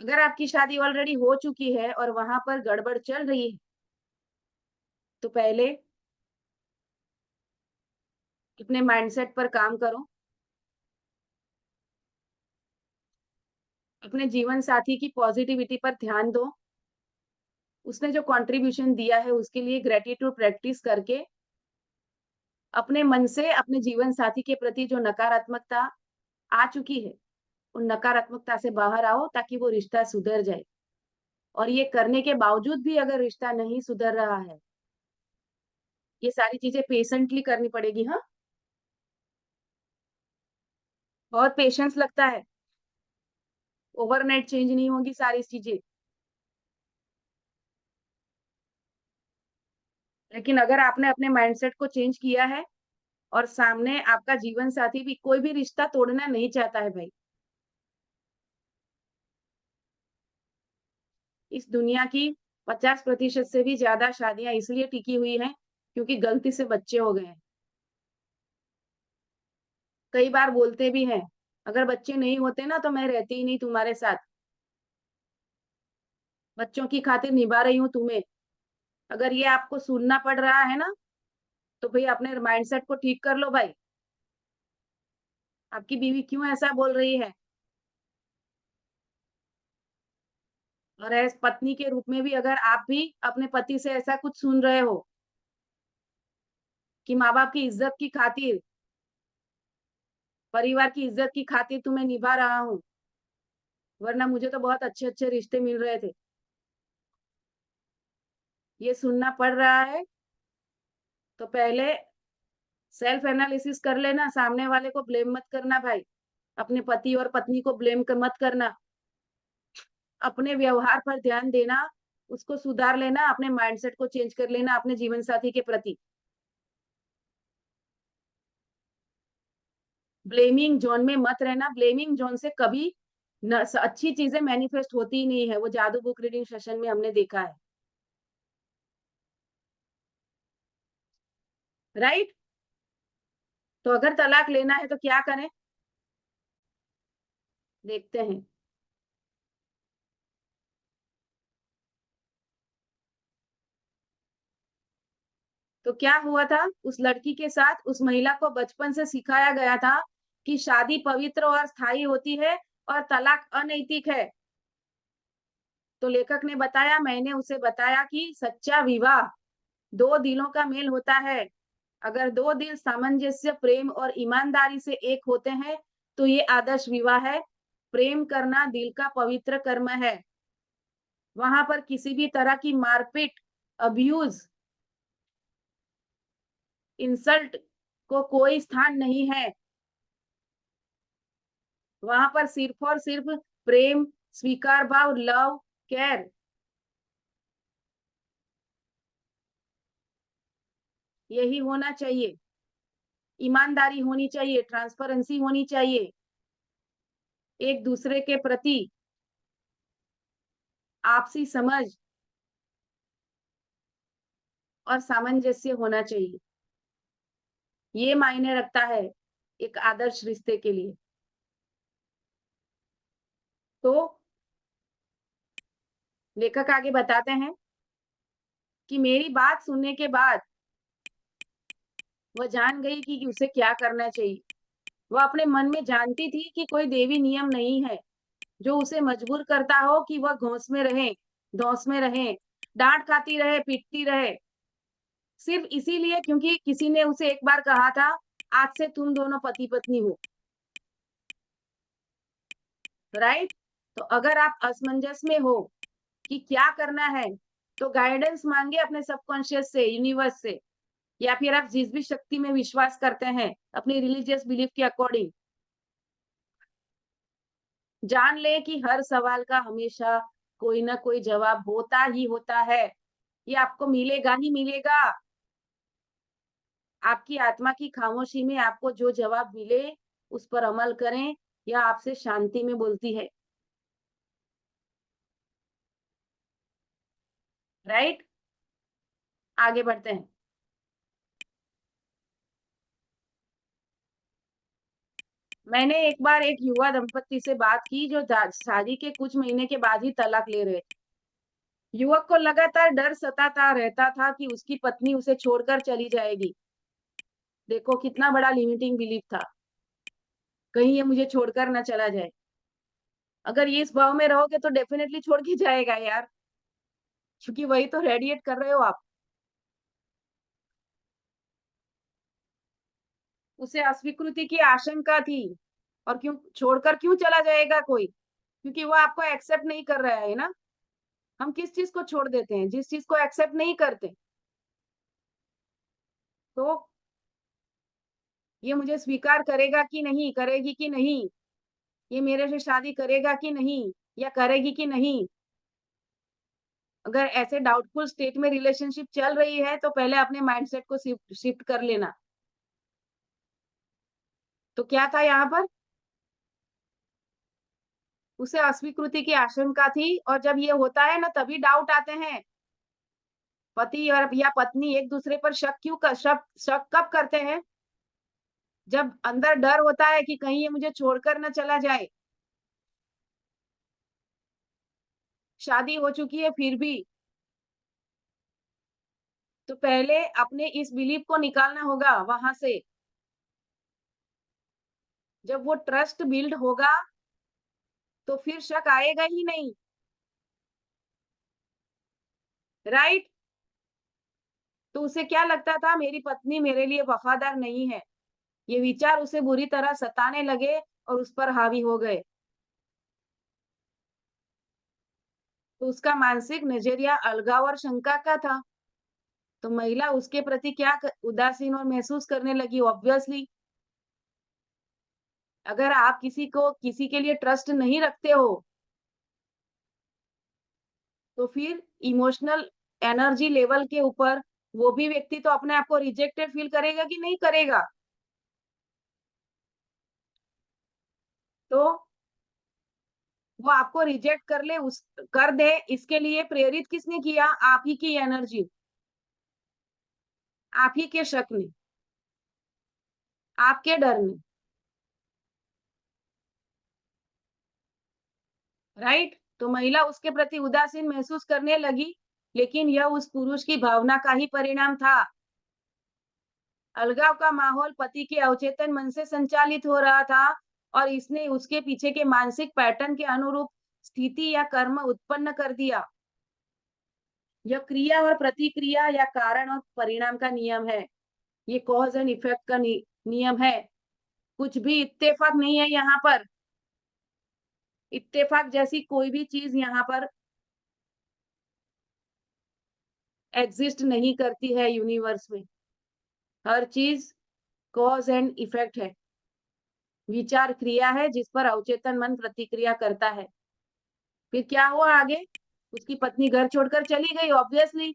अगर आपकी शादी ऑलरेडी हो चुकी है और वहां पर गड़बड़ चल रही है, तो पहले अपने माइंडसेट पर काम करो। अपने जीवन साथी की पॉजिटिविटी पर ध्यान दो। उसने जो कंट्रीब्यूशन दिया है उसके लिए ग्रेटिट्यूड प्रैक्टिस करके अपने मन से अपने जीवन साथी के प्रति जो नकारात्मकता आ चुकी है, उन नकारात्मकता से बाहर आओ ताकि वो रिश्ता सुधर जाए। और ये करने के बावजूद भी अगर रिश्ता नहीं सुधर रहा है, ये सारी चीजें पेशेंटली करनी पड़ेगी। हाँ, बहुत पेशेंस लगता है। ओवरनाइट चेंज नहीं होगी सारी चीजें। लेकिन अगर आपने अपने माइंडसेट को चेंज किया है और सामने आपका जीवन साथी भी, कोई भी रिश्ता तोड़ना नहीं चाहता है भाई। इस दुनिया की 50% से भी ज्यादा शादियां इसलिए टिकी हुई हैं क्योंकि गलती से बच्चे हो गए हैं। कई बार बोलते भी हैं, अगर बच्चे नहीं होते ना तो मैं रहती ही नहीं तुम्हारे साथ। बच्चों की खातिर निभा रही हूँ तुम्हें। अगर ये आपको सुनना पड़ रहा है ना, तो भाई अपने माइंडसेट को ठीक कर लो भाई। आपकी बीवी क्यों ऐसा बोल रही है? और एज पत्नी के रूप में भी अगर आप भी अपने पति से ऐसा कुछ सुन रहे हो कि माँ बाप की इज्जत की खातिर, परिवार की इज्जत की खातिर तुम्हें निभा रहा हूँ, वरना मुझे तो बहुत अच्छे अच्छे रिश्ते मिल रहे थे, ये सुनना पड़ रहा है, तो पहले सेल्फ एनालिसिस कर लेना। सामने वाले को ब्लेम मत करना भाई। अपने पति और पत्नी को मत करना। अपने व्यवहार पर ध्यान देना, उसको सुधार लेना, अपने माइंडसेट को चेंज कर लेना अपने जीवन साथी के प्रति। ब्लेमिंग जोन में मत रहना। ब्लेमिंग जोन से कभी अच्छी चीजें मैनिफेस्ट होती ही नहीं है, वो जादू बुक रीडिंग सेशन में हमने देखा है। राइट? तो अगर तलाक लेना है तो क्या करें, देखते हैं। तो क्या हुआ था उस लड़की के साथ? उस महिला को बचपन से सिखाया गया था कि शादी पवित्र और स्थायी होती है और तलाक अनैतिक है। तो लेखक ने बताया, मैंने उसे बताया कि सच्चा विवाह दो दिलों का मेल होता है। अगर दो दिल सामंजस्य, प्रेम और ईमानदारी से एक होते हैं तो ये आदर्श विवाह है। प्रेम करना दिल का पवित्र कर्म है। वहां पर किसी भी तरह की मारपीट, अब्यूज, इंसल्ट को कोई स्थान नहीं है। वहां पर सिर्फ और सिर्फ प्रेम, स्वीकार भाव, लव, केयर, यही होना चाहिए। ईमानदारी होनी चाहिए, ट्रांसपेरेंसी होनी चाहिए, एक दूसरे के प्रति आपसी समझ और सामंजस्य होना चाहिए। ये मायने रखता है एक आदर्श रिश्ते के लिए। तो लेखक आगे बताते हैं कि मेरी बात सुनने के बाद वह जान गई कि उसे क्या करना चाहिए। वह अपने मन में जानती थी कि कोई देवी नियम नहीं है जो उसे मजबूर करता हो कि वह धौंस में रहे, डांट खाती रहे, पीटती रहे, सिर्फ इसीलिए क्योंकि किसी ने उसे एक बार कहा था, आज से तुम दोनों पति पत्नी हो। राइट? तो अगर आप असमंजस में हो कि क्या करना है, तो गाइडेंस मांगे अपने सबकॉन्शियस से, यूनिवर्स से, या फिर आप जिस भी शक्ति में विश्वास करते हैं अपनी रिलीजियस बिलीफ के अकॉर्डिंग। जान ले कि हर सवाल का हमेशा कोई ना कोई जवाब होता ही होता है। ये आपको मिलेगा ही मिलेगा। आपकी आत्मा की खामोशी में आपको जो जवाब मिले उस पर अमल करें, या आपसे शांति में बोलती है। राइट? आगे बढ़ते हैं। मैंने एक बार एक युवा दंपत्ति से बात की जो शादी के कुछ महीने के बाद ही तलाक ले रहे थे। युवक को लगातार डर सताता रहता था कि उसकी पत्नी उसे छोड़कर चली जाएगी। देखो कितना बड़ा लिमिटिंग बिलीफ था, कहीं ये मुझे छोड़कर ना चला जाए। अगर ये इस भाव में रहोगे तो डेफिनेटली छोड़ के जाएगा यार, क्योंकि वही तो रेडिएट कर रहे हो आप। उसे अस्वीकृति की आशंका थी, और क्यों छोड़कर क्यों चला जाएगा कोई? क्योंकि वो आपको एक्सेप्ट नहीं कर रहा है ना। हम किस चीज को छोड़ देते हैं? जिस चीज को एक्सेप्ट नहीं करते। तो ये मुझे स्वीकार करेगा कि नहीं, करेगी कि नहीं, ये मेरे से शादी करेगा कि नहीं, या करेगी कि नहीं। अगर ऐसे डाउटफुल स्टेट में रिलेशनशिप चल रही है तो पहले अपने माइंडसेट को शिफ्ट शिफ्ट कर लेना। तो क्या था यहाँ पर? उसे अस्वीकृति की आशंका थी, और जब ये होता है ना तभी डाउट आते हैं। पति और या पत्नी एक दूसरे पर शक क्यों कर शक शक कब करते हैं? जब अंदर डर होता है कि कहीं ये मुझे छोड़कर ना चला जाए। शादी हो चुकी है फिर भी। तो पहले अपने इस बिलीफ को निकालना होगा वहां से। जब वो ट्रस्ट बिल्ड होगा तो फिर शक आएगा ही नहीं। राइट? तो उसे क्या लगता था, मेरी पत्नी मेरे लिए वफादार नहीं है। ये विचार उसे बुरी तरह सताने लगे और उस पर हावी हो गए। तो उसका मानसिक नजरिया अलगाव और शंका का था। तो महिला उसके प्रति उदासीन और महसूस करने लगी ऑब्वियसली। अगर आप किसी के लिए ट्रस्ट नहीं रखते हो तो फिर इमोशनल एनर्जी लेवल के ऊपर वो भी व्यक्ति तो अपने आप को रिजेक्टेड फील करेगा कि नहीं करेगा? तो वो आपको रिजेक्ट कर दे, इसके लिए प्रेरित किसने किया? आप ही की एनर्जी, आप ही के शक ने, आपके डर ने। राइट? तो महिला उसके प्रति उदासीन महसूस करने लगी, लेकिन यह उस पुरुष की भावना का ही परिणाम था। अलगाव का माहौल पति के अवचेतन मन से संचालित हो रहा था, और इसने उसके पीछे के मानसिक पैटर्न के अनुरूप स्थिति या कर्म उत्पन्न कर दिया। यह क्रिया और प्रतिक्रिया या कारण और परिणाम का नियम है। ये कॉज एंड इफेक्ट का नियम है। कुछ भी इत्तेफाक नहीं है यहाँ पर। इत्तेफाक जैसी कोई भी चीज यहाँ पर एग्जिस्ट नहीं करती है यूनिवर्स में। हर चीज कॉज एंड इफेक्ट है। विचार क्रिया है जिस पर अवचेतन मन प्रतिक्रिया करता है। फिर क्या हुआ आगे? उसकी पत्नी घर छोड़कर चली गई ऑब्वियसली,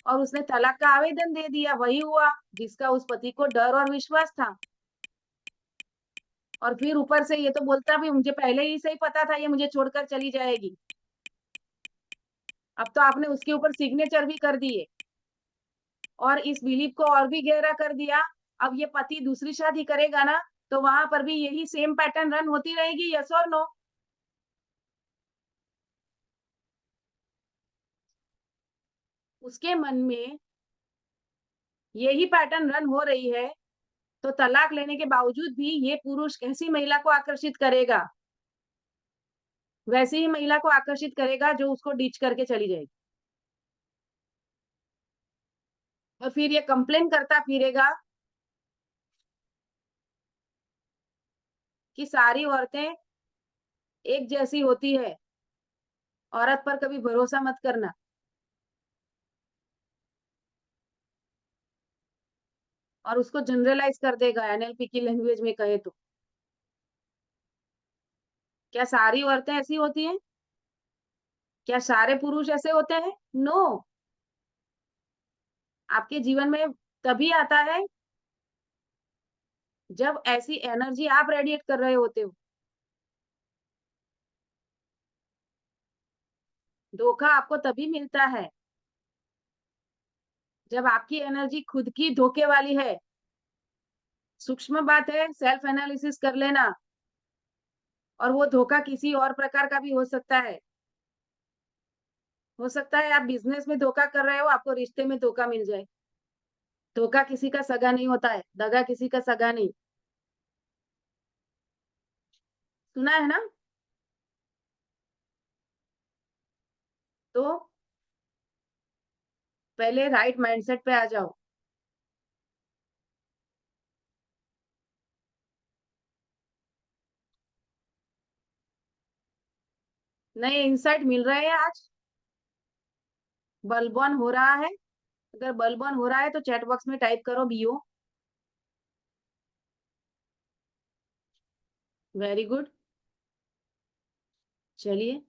और उसने तलाक का आवेदन दे दिया। वही हुआ जिसका उस पति को डर और विश्वास था। और फिर ऊपर से ये तो बोलता भी, मुझे पहले ही सही पता था ये मुझे छोड़कर चली जाएगी। अब तो आपने उसके ऊपर सिग्नेचर भी कर दिए और इस बिलीफ को और भी गहरा कर दिया। अब ये पति दूसरी शादी करेगा ना, तो वहां पर भी यही सेम पैटर्न रन होती रहेगी। यस और नो? उसके मन में यही पैटर्न रन हो रही है, तो तलाक लेने के बावजूद भी ये पुरुष कैसी महिला को आकर्षित करेगा? वैसी ही महिला को आकर्षित करेगा जो उसको डिच करके चली जाएगी। और फिर ये कंप्लेन करता फिरेगा कि सारी औरतें एक जैसी होती है, औरत पर कभी भरोसा मत करना। और उसको जनरलाइज कर देगा एनएलपी की लैंग्वेज में कहे तो। क्या सारी औरतें ऐसी होती हैं? क्या सारे पुरुष ऐसे होते हैं? नो। आपके जीवन में तभी आता है जब ऐसी एनर्जी आप रेडिएट कर रहे होते हो। धोखा आपको तभी मिलता है जब आपकी एनर्जी खुद की धोखे वाली है। सूक्ष्म बात है, सेल्फ एनालिसिस कर लेना। और वो धोखा किसी और प्रकार का भी हो सकता है। हो सकता है आप बिजनेस में धोखा कर रहे हो, आपको रिश्ते में धोखा मिल जाए। धोखा किसी का सगा नहीं होता है, दगा किसी का सगा नहीं। सुना है ना? तो पहले राइट माइंडसेट पे आ जाओ। नए इंसाइट मिल रहे हैं आज। बल्ब ऑन हो रहा है। अगर बल्ब ऑन हो रहा है तो चैट बॉक्स में टाइप करो बीओ। Very good. चलिए।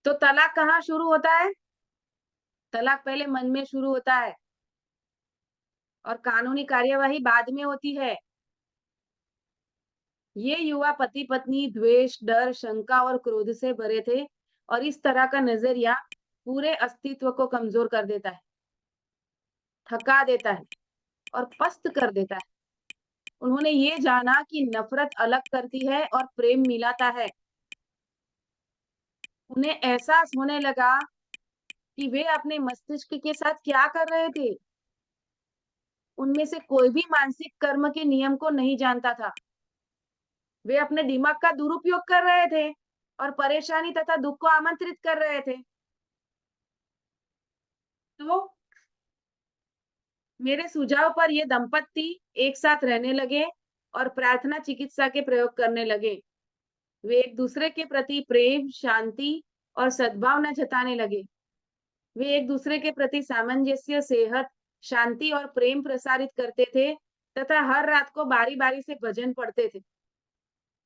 तो तलाक कहाँ शुरू होता है? तलाक पहले मन में शुरू होता है और कानूनी कार्यवाही बाद में होती है। ये युवा पति पत्नी द्वेष, डर, शंका और क्रोध से भरे थे और इस तरह का नजरिया पूरे अस्तित्व को कमजोर कर देता है, थका देता है और पस्त कर देता है। उन्होंने ये जाना कि नफरत अलग करती है और प्रेम मिलाता है। उन्हें एहसास होने लगा कि वे अपने मस्तिष्क के साथ क्या कर रहे थे। उनमें से कोई भी मानसिक कर्म के नियम को नहीं जानता था। वे अपने दिमाग का दुरुपयोग कर रहे थे और परेशानी तथा दुख को आमंत्रित कर रहे थे। तो मेरे सुझाव पर ये दंपत्ति एक साथ रहने लगे और प्रार्थना चिकित्सा के प्रयोग करने लगे। वे एक दूसरे के प्रति प्रेम, शांति और सद्भावना जताने लगे। वे एक दूसरे के प्रति सामंजस्य, सेहत, शांति और प्रेम प्रसारित करते थे तथा हर रात को बारी-बारी से भजन पढ़ते थे।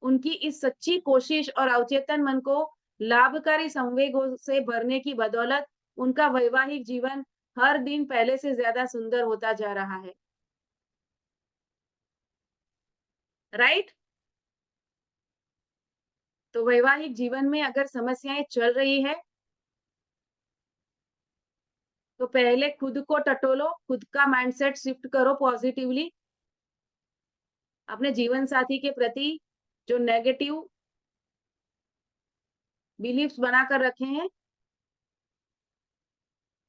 उनकी इस सच्ची कोशिश और अवचेतन मन को लाभकारी संवेगों से भरने की बदौलत उनका वैवाहिक जीवन हर दिन पहले से ज्यादा सुंदर होता जा रहा है। राइट? तो वैवाहिक जीवन में अगर समस्याएं चल रही है तो पहले खुद को टटोलो, खुद का माइंडसेट शिफ्ट करो पॉजिटिवली। अपने जीवन साथी के प्रति जो नेगेटिव बिलीफ्स बनाकर रखे हैं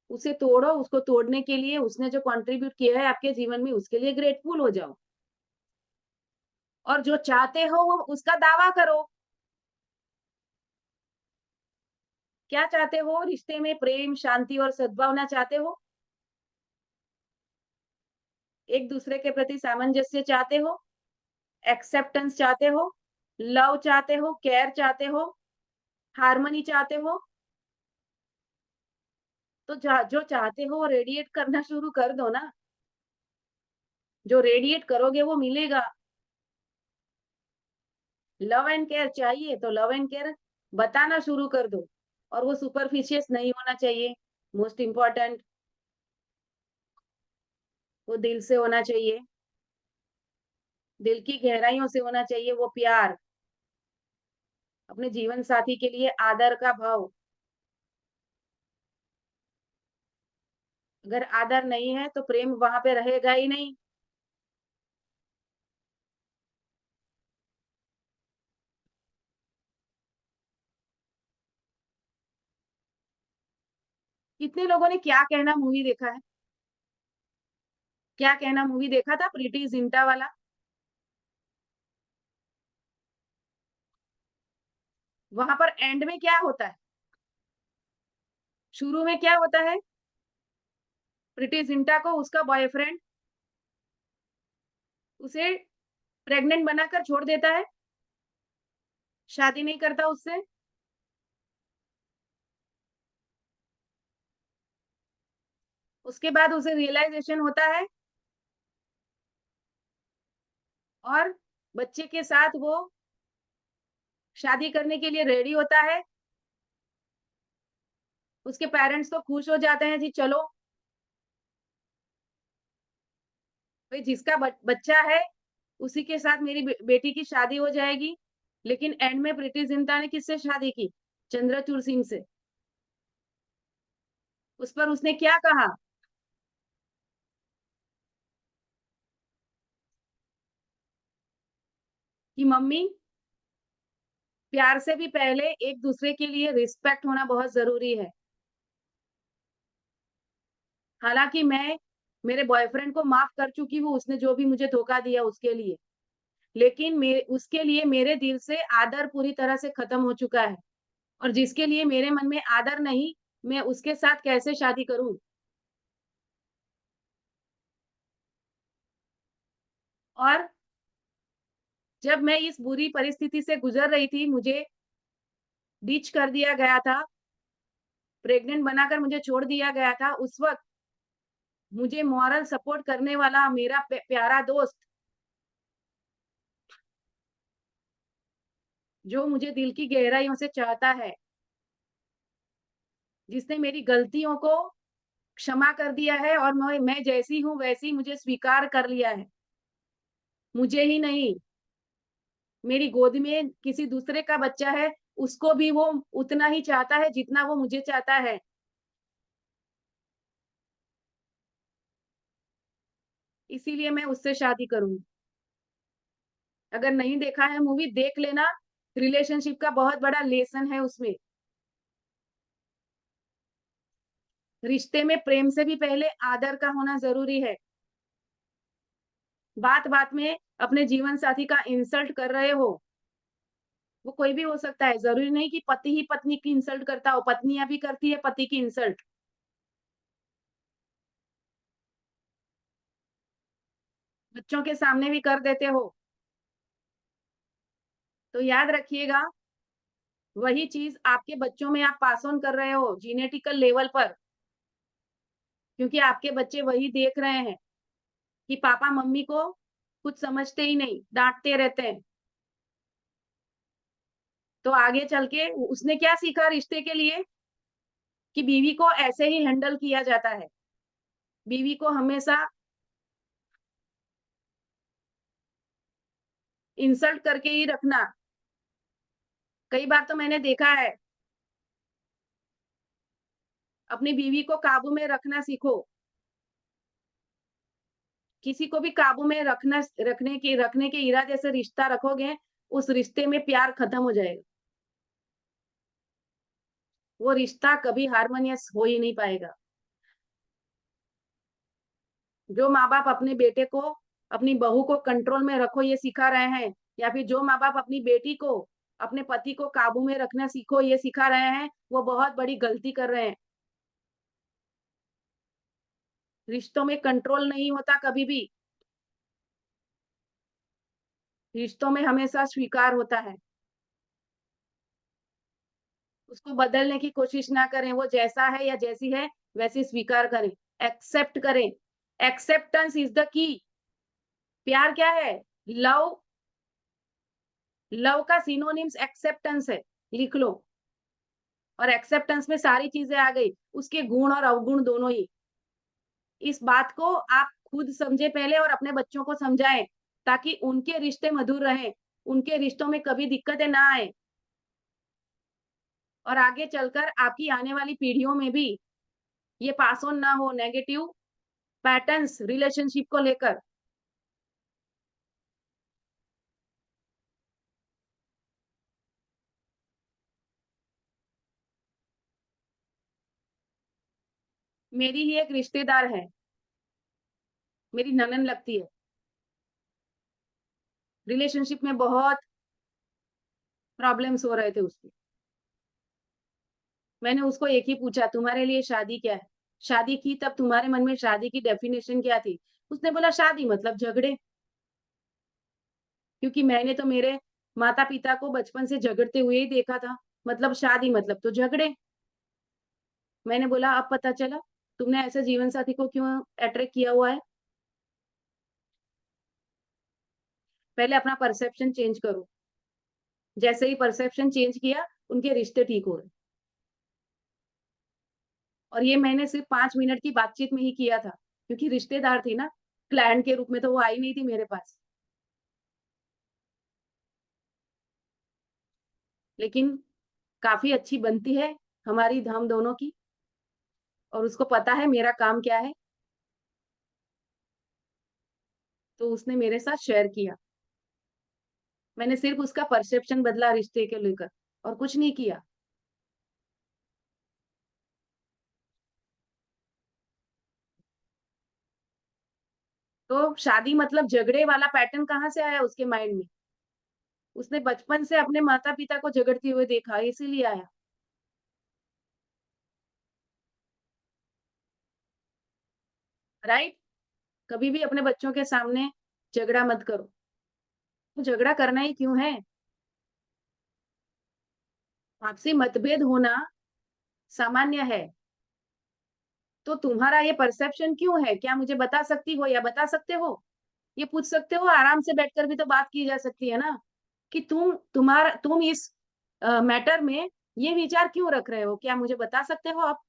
उसे तोड़ो। उसको तोड़ने के लिए उसने जो कंट्रीब्यूट किया है आपके जीवन में उसके लिए ग्रेटफुल हो जाओ और जो चाहते हो वो उसका दावा करो। क्या चाहते हो? रिश्ते में प्रेम, शांति और सद्भावना चाहते हो? एक दूसरे के प्रति सामंजस्य चाहते हो? एक्सेप्टेंस चाहते हो? लव चाहते हो? केयर चाहते हो? हार्मनी चाहते हो? तो जो चाहते हो वो रेडिएट करना शुरू कर दो ना। जो रेडिएट करोगे वो मिलेगा। लव एंड केयर चाहिए तो लव एंड केयर बताना शुरू कर दो और वो सुपरफिशियस नहीं होना चाहिए। मोस्ट इम्पोर्टेंट, वो दिल से होना चाहिए। दिल की गहराइयों से होना चाहिए वो प्यार। अपने जीवन साथी के लिए आदर का भाव। अगर आदर नहीं है तो प्रेम वहां पे रहेगा ही नहीं। कितने लोगों ने क्या कहना मूवी देखा है? क्या कहना मूवी देखा था, प्रीति जिंटा वाला? वहां पर एंड में क्या होता है? शुरू में क्या होता है? प्रीति जिंटा को उसका बॉयफ्रेंड उसे प्रेग्नेंट बनाकर छोड़ देता है, शादी नहीं करता उससे। उसके बाद उसे रियलाइजेशन होता है और बच्चे के साथ वो शादी करने के लिए रेडी होता है। उसके पेरेंट्स तो खुश हो जाते हैं, जी चलो भाई जिसका बच्चा है उसी के साथ मेरी बेटी की शादी हो जाएगी। लेकिन एंड में प्रीति जिंटा ने किससे शादी की? चंद्रचूड़ सिंह से। उस पर उसने क्या कहा? कि मम्मी, प्यार से भी पहले एक दूसरे के लिए रिस्पेक्ट होना बहुत ज़रूरी है। हालाँकि मैं मेरे बॉयफ्रेंड को माफ़ कर चुकी हूँ, उसने जो भी मुझे धोखा दिया उसके लिए। लेकिन मे उसके लिए मेरे दिल से आदर पूरी तरह से खत्म हो चुका है, और जिसके लिए मेरे मन में आदर नहीं, मैं उसके साथ कैसे शादी करूँ? और जब मैं इस बुरी परिस्थिति से गुज़र रही थी, मुझे डिच कर दिया गया था, प्रेग्नेंट बनाकर मुझे छोड़ दिया गया था, उस वक़्त मुझे मॉरल सपोर्ट करने वाला मेरा प्यारा दोस्त, जो मुझे दिल की गहराइयों से चाहता है, जिसने मेरी गलतियों को क्षमा कर दिया है और मैं जैसी हूँ वैसी मुझे स्वीकार कर लिया है। मुझे ही नहीं, मेरी गोद में किसी दूसरे का बच्चा है, उसको भी वो उतना ही चाहता है जितना वो मुझे चाहता है। इसीलिए मैं उससे शादी करूँगी। अगर नहीं देखा है मूवी, देख लेना, रिलेशनशिप का बहुत बड़ा लेसन है उसमें। रिश्ते में प्रेम से भी पहले आदर का होना ज़रूरी है। बात-बात में अपने जीवन साथी का इंसल्ट कर रहे हो, वो कोई भी हो सकता है, ज़रूरी नहीं कि पति ही पत्नी की इंसल्ट करता हो, पत्नियाँ भी करती है पति की इंसल्ट। बच्चों के सामने भी कर देते हो। तो याद रखिएगा, वही चीज़ आपके बच्चों में आप पास ऑन कर रहे हो जेनेटिकल लेवल पर, क्योंकि आपके बच्चे वही देख रहे हैं कि पापा मम्मी को कुछ समझते ही नहीं, डाँटते रहते हैं। तो आगे चल के उसने क्या सीखा रिश्ते के लिए, कि बीवी को ऐसे ही हैंडल किया जाता है। बीवी को हमेशा इंसल्ट करके ही रखना। कई बार तो मैंने देखा है, अपनी बीवी को काबू में रखना सीखो। किसी को भी काबू में रखने के इरादे से रिश्ता रखोगे, उस रिश्ते में प्यार खत्म हो जाएगा। वो रिश्ता कभी हार्मोनियस हो ही नहीं पाएगा। जो माँ-बाप अपने बेटे को, अपनी बहू को कंट्रोल में रखो ये सिखा रहे हैं, या फिर जो माँ-बाप अपनी बेटी को, अपने पति को काबू में रखना सीखो ये सिखा रहे हैं, वो बहुत बड़ी गलती कर रहे हैं। रिश्तों में कंट्रोल नहीं होता कभी भी, रिश्तों में हमेशा स्वीकार होता है। उसको बदलने की कोशिश ना करें, वो जैसा है या जैसी है, वैसे स्वीकार करें, एक्सेप्ट करें। Acceptance is the key. प्यार क्या है? लव, लव का सिनोनिम्स एक्सेप्टेंस है, लिख लो। और एक्सेप्टेंस में सारी चीज़ें आ गई, उसके गुण और अवगुण दोनों ही। इस बात को आप खुद समझें पहले और अपने बच्चों को समझाएँ, ताकि उनके रिश्ते मधुर रहें, उनके रिश्तों में कभी दिक्कतें ना आएँ, और आगे चलकर आपकी आने वाली पीढ़ियों में भी ये पास ऑन ना हो नेगेटिव पैटर्न्स रिलेशनशिप को लेकर। मेरी ही एक रिश्तेदार है, मेरी ननंद लगती है। रिलेशनशिप में बहुत प्रॉब्लम्स हो रहे थे उसको। मैंने उसको एक ही पूछा, तुम्हारे लिए शादी क्या है? शादी की तब तुम्हारे मन में शादी की डेफिनेशन क्या थी? उसने बोला शादी मतलब झगड़े, क्योंकि मैंने तो मेरे माता-पिता को बचपन से झगड़ते हुए ही देखा था। मतलब शादी मतलब तो झगड़े। मैंने बोला अब पता चला, तुमने ऐसे जीवन साथी को क्यों अट्रैक्ट किया हुआ है? पहले अपना परसेप्शन चेंज करो। जैसे ही परसेप्शन चेंज किया, उनके रिश्ते ठीक हो गए। और ये मैंने सिर्फ़ 5 मिनट की बातचीत में ही किया था, क्योंकि रिश्तेदार थी ना, क्लाइंट के रूप में तो वो आई नहीं थी मेरे पास। लेकिन काफ़ी अच्छी बनती है हमारी हम दोनों की, और उसको पता है मेरा काम क्या है, तो उसने मेरे साथ शेयर किया। मैंने सिर्फ उसका परसेप्शन बदला रिश्ते के लेकर और कुछ नहीं किया। तो शादी मतलब झगड़े वाला पैटर्न कहाँ से आया उसके माइंड में? उसने बचपन से अपने माता-पिता को झगड़ते हुए देखा, इसीलिए आया। राइट? कभी भी अपने बच्चों के सामने झगड़ा मत करो। तो झगड़ा करना ही क्यों है? आपसी मतभेद होना सामान्य है। तो तुम्हारा ये परसेप्शन क्यों है? क्या मुझे बता सकती हो या बता सकते हो? ये पूछ सकते हो, आराम से बैठकर भी तो बात की जा सकती है ना, कि तुम इस मैटर में ये विचार क्यों रख रहे हो? क्या मुझे बता सकते हो आप?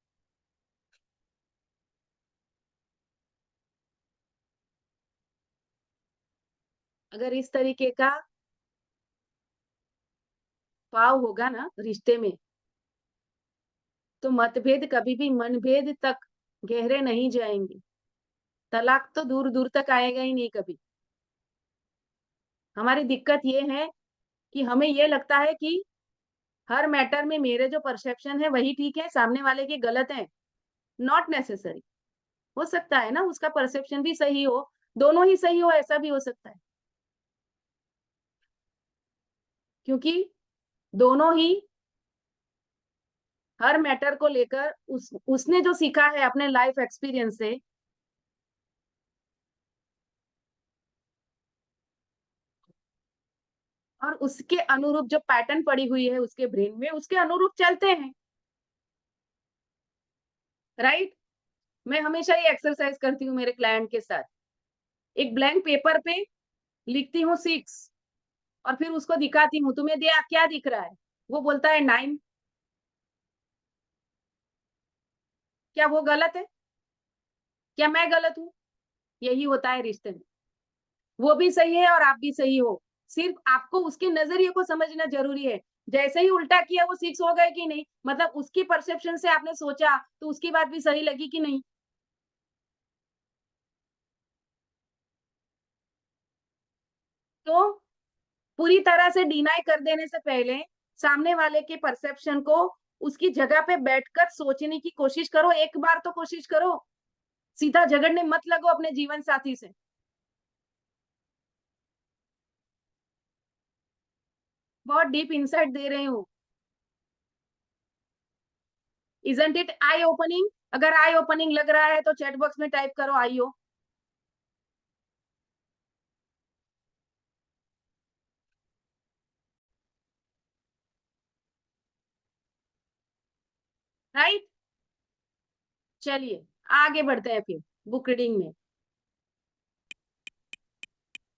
अगर इस तरीके का भाव होगा ना रिश्ते में, तो मतभेद कभी भी मनभेद तक गहरे नहीं जाएँगे। तलाक तो दूर-दूर तक आएगा ही नहीं कभी। हमारी दिक्कत ये है कि हमें ये लगता है कि हर मैटर में मेरे जो परसेप्शन है वही ठीक है, सामने वाले के गलत है। Not necessary. हो सकता है ना उसका परसेप्शन भी सही हो, दोनों ही सही हो ऐसा भी हो सकता है। क्योंकि दोनों ही हर मैटर को लेकर उसने जो सीखा है अपने लाइफ एक्सपीरियंस से और उसके अनुरूप जो पैटर्न पड़ी हुई है उसके ब्रेन में, उसके अनुरूप चलते हैं, राइट? मैं हमेशा ये एक्सरसाइज करती हूँ मेरे क्लाइंट के साथ। एक ब्लैंक पेपर पे लिखती हूँ 6 और फिर उसको दिखाती हूँ, तुम्हें दिया क्या दिख रहा है? वो बोलता है 9। क्या वो गलत है? क्या मैं गलत हूँ? यही होता है रिश्ते में। वो भी सही है और आप भी सही हो। सिर्फ आपको उसके नज़रिए को समझना ज़रूरी है। जैसे ही उल्टा किया वो 6 हो गए कि नहीं? मतलब उसकी परसेप्शन से आपने सोचा, तो उसकी बात भी सही लगी कि नहीं? तो पूरी तरह से डिनाई कर देने से पहले सामने वाले के परसेप्शन को उसकी जगह पे बैठकर सोचने की कोशिश करो, एक बार तो कोशिश करो। सीधा झगड़ने मत लगो अपने जीवन साथी से। बहुत डीप इनसाइट दे रही हूँ। Isn't it I opening? अगर आई ओपनिंग लग रहा है तो चैट बॉक्स में टाइप करो आईओ। राइट? चलिए, आगे बढ़ते हैं फिर बुक रीडिंग में।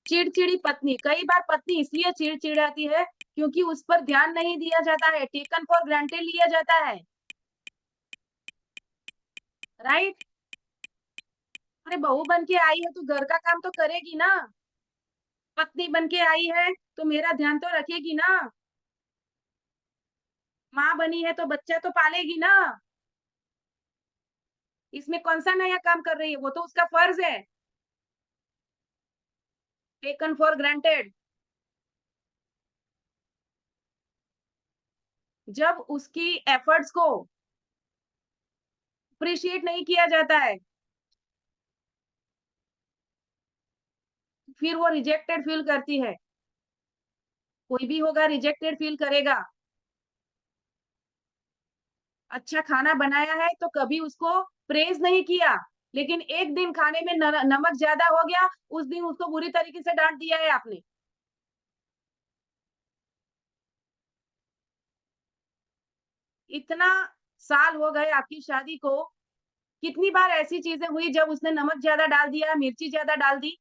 चिड़चिड़ी पत्नी, कई बार पत्नी इसलिए चिड़चिड़ाती है क्योंकि उस पर ध्यान नहीं दिया जाता है, टेकन फॉर ग्रांटेड लिया जाता है, राइट? अरे बहू बन के आई है तो घर का काम तो करेगी ना, पत्नी बन के आई है तो मेरा ध्यान तो रखेगी ना, माँ बनी है तो बच्चा तो पालेगी ना, इसमें कौन-सा नया काम कर रही है, वो तो उसका फर्ज़ है, टेकन फॉर ग्रांटेड। जब उसकी एफर्ट्स को अप्रिशिएट नहीं किया जाता है, फिर वो रिजेक्टेड फील करती है। कोई भी होगा रिजेक्टेड फील करेगा। अच्छा खाना बनाया है तो कभी उसको प्रेज़ नहीं किया, लेकिन एक दिन खाने में नमक ज़्यादा हो गया, उस दिन उसको बुरी तरीके से डाँट दिया है आपने। इतना साल हो गए आपकी शादी को, कितनी बार ऐसी चीज़ें हुई जब उसने नमक ज़्यादा डाल दिया, मिर्ची ज़्यादा डाल दी?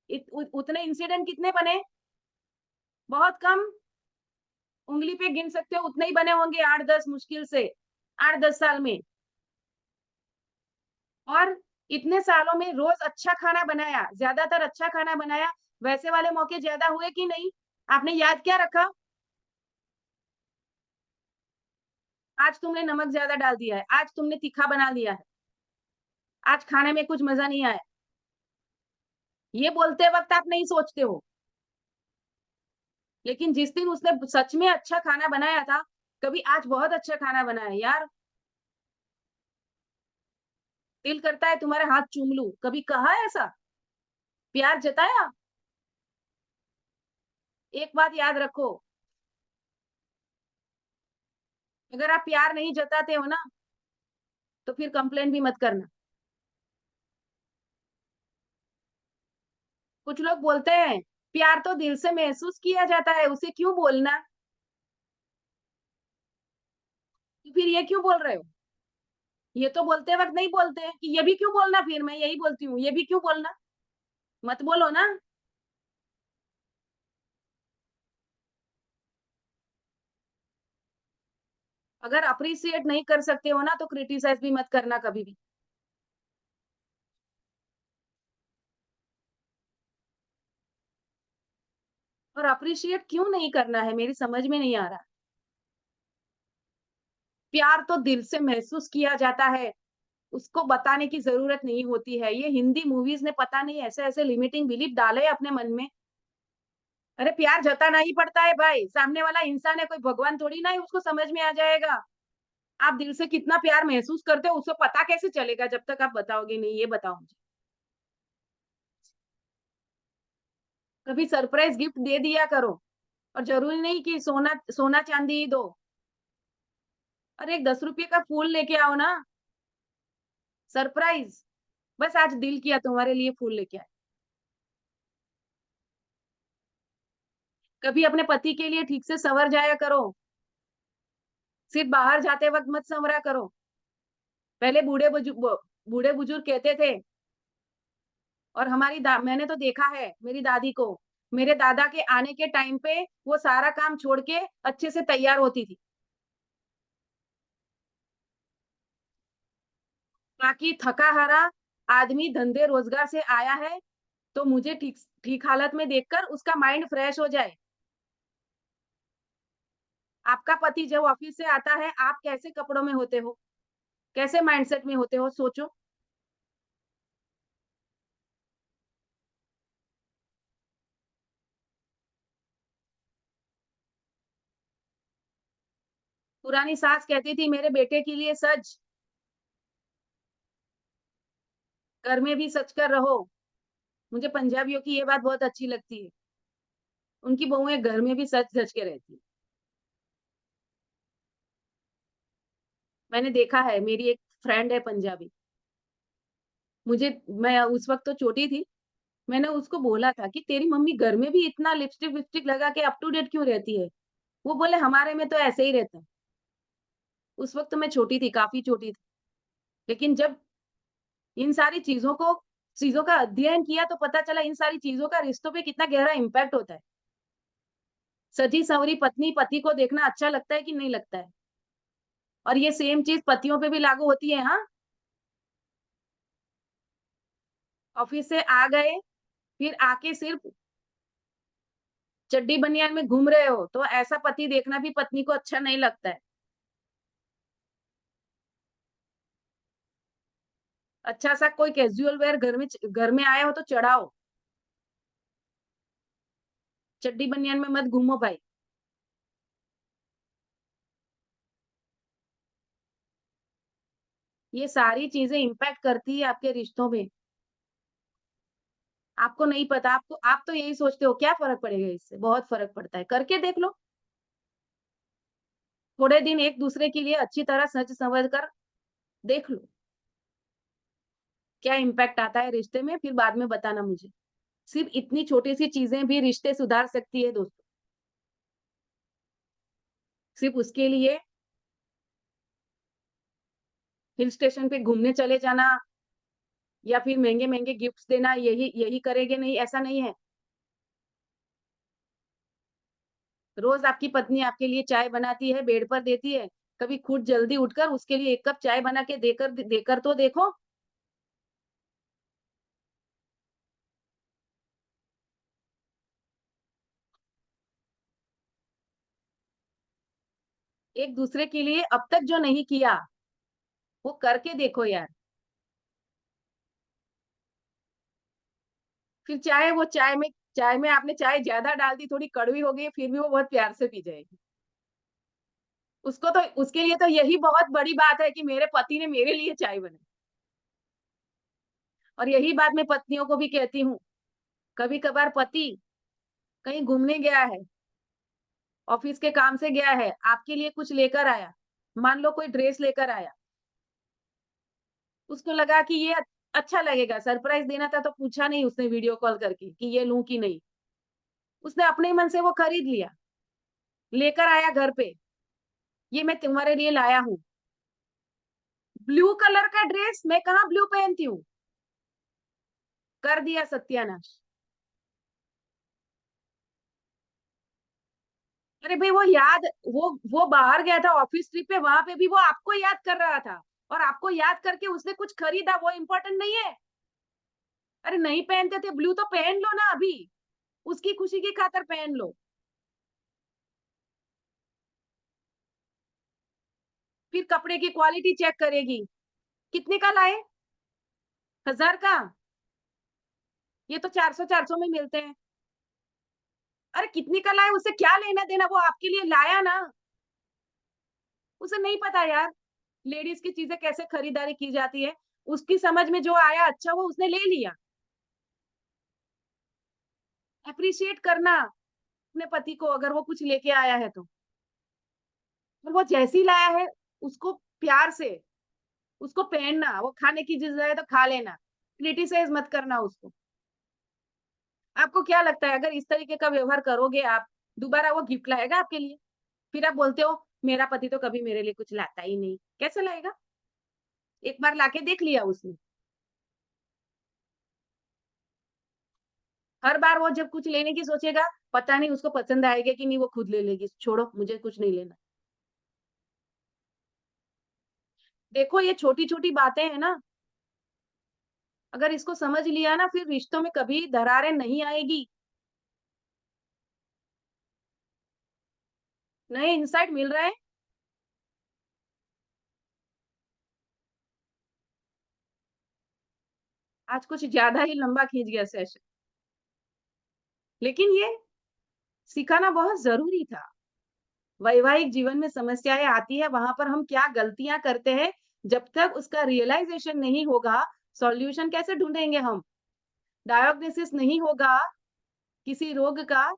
इत उ उतने इंसिडेंट कितने बने? बहुत कम, उँगली पे गिन सकते हो उतने ही बने होंगे 8-10 मुश्किल से, 8-10 साल में। और इतने सालों में रोज़ अच्छा खाना बनाया, ज़्यादातर अच्छा खाना बनाया, वैसे वाले मौके ज़्यादा हुए कि नहीं? आपने याद क्या रखा? आज तुमने नमक ज़्यादा डाल दिया है, आज तुमने तीखा बना लिया है, आज खाने में कुछ मज़ा नहीं आया। ये बोलते वक़्त आप नहीं सोचते हो, लेकिन जिस दिन उसने सच में अच्छा खाना बनाया था, कभी आज बहुत अच्छा खाना बनाया यार, दिल करता है तुम्हारे हाथ चूम लूँ, कभी कहा है ऐसा? प्यार जताया? एक बात याद रखो, अगर आप प्यार नहीं जताते हो ना, तो फिर कंप्लेंट भी मत करना। कुछ लोग बोलते हैं, प्यार तो दिल से महसूस किया जाता है, उसे क्यों बोलना? तो फिर ये क्यों बोल रहे हो? ये तो बोलते वक़्त नहीं बोलते कि ये भी क्यों बोलना फिर मैं यही बोलती हूँ, ये भी क्यों बोलना? मत बोलो ना। अगर एप्रिशिएट नहीं कर सकते हो ना, तो क्रिटिसाइज़ भी मत करना कभी भी। और एप्रिशिएट क्यों नहीं करना है, मेरी समझ में नहीं आ रहा। प्यार तो दिल से महसूस किया जाता है, उसको बताने की ज़रूरत नहीं होती है। ये हिंदी मूवीज़ ने पता नहीं ऐसे-ऐसे लिमिटिंग बिलीफ डाले हैं अपने मन में। अरे प्यार जताना ही पड़ता है भाई, सामने वाला इंसान है, कोई भगवान थोड़ी ना है, उसको समझ में आ जाएगा। आप दिल से कितना प्यार महसूस करते हो, उसको पता कैसे चलेगा जब तक आप बताओगे नहीं, ये बताओ मुझे। कभी सरप्राइज़ गिफ्ट दे दिया करो और ज़रूरी नहीं कि सोना-चांदी ही दो। अरे एक ₹10 का फूल लेके आओ ना, सरप्राइज़। बस आज दिल किया तुम्हारे लिए फूल लेके आए। कभी अपने पति के लिए ठीक से सँवर जाया करो, सिर्फ़ बाहर जाते वक़्त मत सँवरा करो। पहले बूढ़े-बुजुर्ग कहते थे और हमारी दा मैंने तो देखा है मेरी दादी को, मेरे दादा के आने के टाइम पे वो सारा काम छोड़ के अच्छे से तैयार होती थी, ताकि थका-हारा आदमी धंधे-रोज़गार से आया है, तो मुझे ठीक ठीक हालत में देखकर उसका माइंड फ्रेश हो जाए। आपका पति जब ऑफ़िस से आता है, आप कैसे कपड़ों में होते हो? कैसे माइंडसेट में होते हो? सोचो। पुरानी सास कहती थी, "मेरे बेटे के लिए सज, घर में भी सज कर रहो।" मुझे पंजाबियों की ये बात बहुत अच्छी लगती है। उनकी बहुएँ घर में भी सज-धज के रहती हैं। मैंने देखा है, मेरी एक फ्रेंड है पंजाबी, मुझे मैं उस वक़्त तो छोटी थी, मैंने उसको बोला था कि, "तेरी मम्मी घर में भी इतना लिपस्टिक-विपस्टिक लगा के अप टू डेट क्यों रहती है?" वो बोले, "हमारे में तो ऐसे ही रहता है।" उस वक़्त तो मैं छोटी थी, काफ़ी छोटी थी। लेकिन जब इन सारी चीज़ों का अध्ययन किया तो पता चला इन सारी चीज़ों का रिश्तों पे कितना गहरा इम्पैक्ट होता है। सजी-संवरी पत्नी पति को देखना अच्छा लगता है कि नहीं लगता है? और ये सेम चीज़ पतियों पे भी लागू होती है, हाँ? ऑफ़िस से आ गए, फिर आके सिर्फ़ चड्डी बनियान में घूम रहे हो, तो ऐसा पति देखना भी पत्नी को अच्छा नहीं लगता है। अच्छा-सा कोई कैज़ुअल वियर घर में आया हो तो चढ़ाओ, चड्डी बनियान में मत घूमो भाई। ये सारी चीज़ें इम्पैक्ट करती है आपके रिश्तों में। आपको नहीं पता, आप तो यही सोचते हो क्या फ़र्क पड़ेगा इससे? बहुत फ़र्क पड़ता है, करके देख लो। थोड़े दिन एक-दूसरे के लिए अच्छी तरह सज-संवर कर देख लो, क्या इम्पैक्ट आता है रिश्ते में, फिर बाद में बताना मुझे। सिर्फ़ इतनी छोटी-सी चीज़ें भी रिश्ते सुधार सकती है दोस्तों। सिर्फ़ उसके लिए हिल स्टेशन पे घूमने चले जाना या फिर महँगे-महँगे गिफ्ट्स देना यही यही करेंगे नहीं, ऐसा नहीं है। रोज़ आपकी पत्नी आपके लिए चाय बनाती है, बेड पर देती है, कभी खुद जल्दी उठकर उसके लिए 1 कप चाय बना के देकर तो देखो। एक-दूसरे के लिए अब तक जो नहीं किया, वो करके देखो यार। फिर चाहे वो चाय में चाय में आपने चाय ज़्यादा डाल दी, थोड़ी कड़वी हो गई, फिर भी वो बहुत प्यार से पी जाएगी। उसको तो उसके लिए तो यही बहुत बड़ी बात है कि मेरे पति ने मेरे लिए चाय बनाई। और यही बात मैं पत्नियों को भी कहती हूँ, कभी-कभार पति कहीं घूमने गया है, ऑफ़िस के काम से गया है, आपके लिए कुछ लेकर आया, मान लो कोई ड्रेस लेकर आया, उसको लगा कि ये अच्छा लगेगा, सरप्राइज़ देना था तो पूछा नहीं उसने वीडियो कॉल करके कि ये लूँ कि नहीं? उसने अपने मन से वो खरीद लिया, लेकर आया घर पे, ये मैं तुम्हारे लिए लाया हूँ। ब्लू कलर का ड्रेस, मैं कहाँ ब्लू पहनती हूँ, कर दिया सत्यानाश। अरे भई वो बाहर गया था ऑफ़िस ट्रिप पे, वहाँ पे भी वो आपको याद कर रहा था और आपको याद करके उसने कुछ खरीदा, वो इम्पोर्टेंट नहीं है? अरे नहीं पहनते थे ब्लू तो पहन लो ना अभी, उसकी खुशी की खातिर पहन लो। फिर कपड़े की क्वालिटी चेक करेगी, कितने का लाए? 1000 का? ये तो 400-400 में मिलते हैं। अरे कितने का लाए उससे क्या लेना-देना, वो आपके लिए लाया ना, उसे नहीं पता यार, लेडीज़ की चीज़ें कैसे खरीदारी की जाती है। उसकी समझ में जो आया अच्छा वो उसने ले लिया। एप्रिशिएट करना अपने पति को अगर वो कुछ लेके आया है तो। और वो जैसी लाया है उसको प्यार से उसको पहनना, वो खाने की चीज़ है तो खा लेना, क्रिटिसाइज़ मत करना उसको। आपको क्या लगता है अगर इस तरीके का व्यवहार करोगे आप, दोबारा वो गिफ्ट लाएगा आपके लिए? फिर आप बोलते हो मेरा पति तो कभी मेरे लिए कुछ लाता ही नहीं, कैसे लाएगा? एक बार लाके देख लिया उसने। हर बार वो जब कुछ लेने की सोचेगा, पता नहीं उसको पसंद आएगा कि नहीं वो खुद ले लेगी, छोड़ो मुझे कुछ नहीं लेना। देखो ये छोटी-छोटी बातें हैं ना, अगर इसको समझ लिया ना फिर रिश्तों में कभी दरारें नहीं आएगी। नए इनसाइट मिल रहे हैं, आज कुछ ज़्यादा ही लंबा खींच गया सेशन, लेकिन ये सिखाना बहुत ज़रूरी था। वैवाहिक जीवन में समस्याएँ आती है, वहाँ पर हम क्या गलतियाँ करते हैं, जब तक उसका रियलाइज़ेशन नहीं होगा, सॉल्यूशन कैसे ढूँढेंगे हम? डायग्नोसिस नहीं होगा किसी रोग का,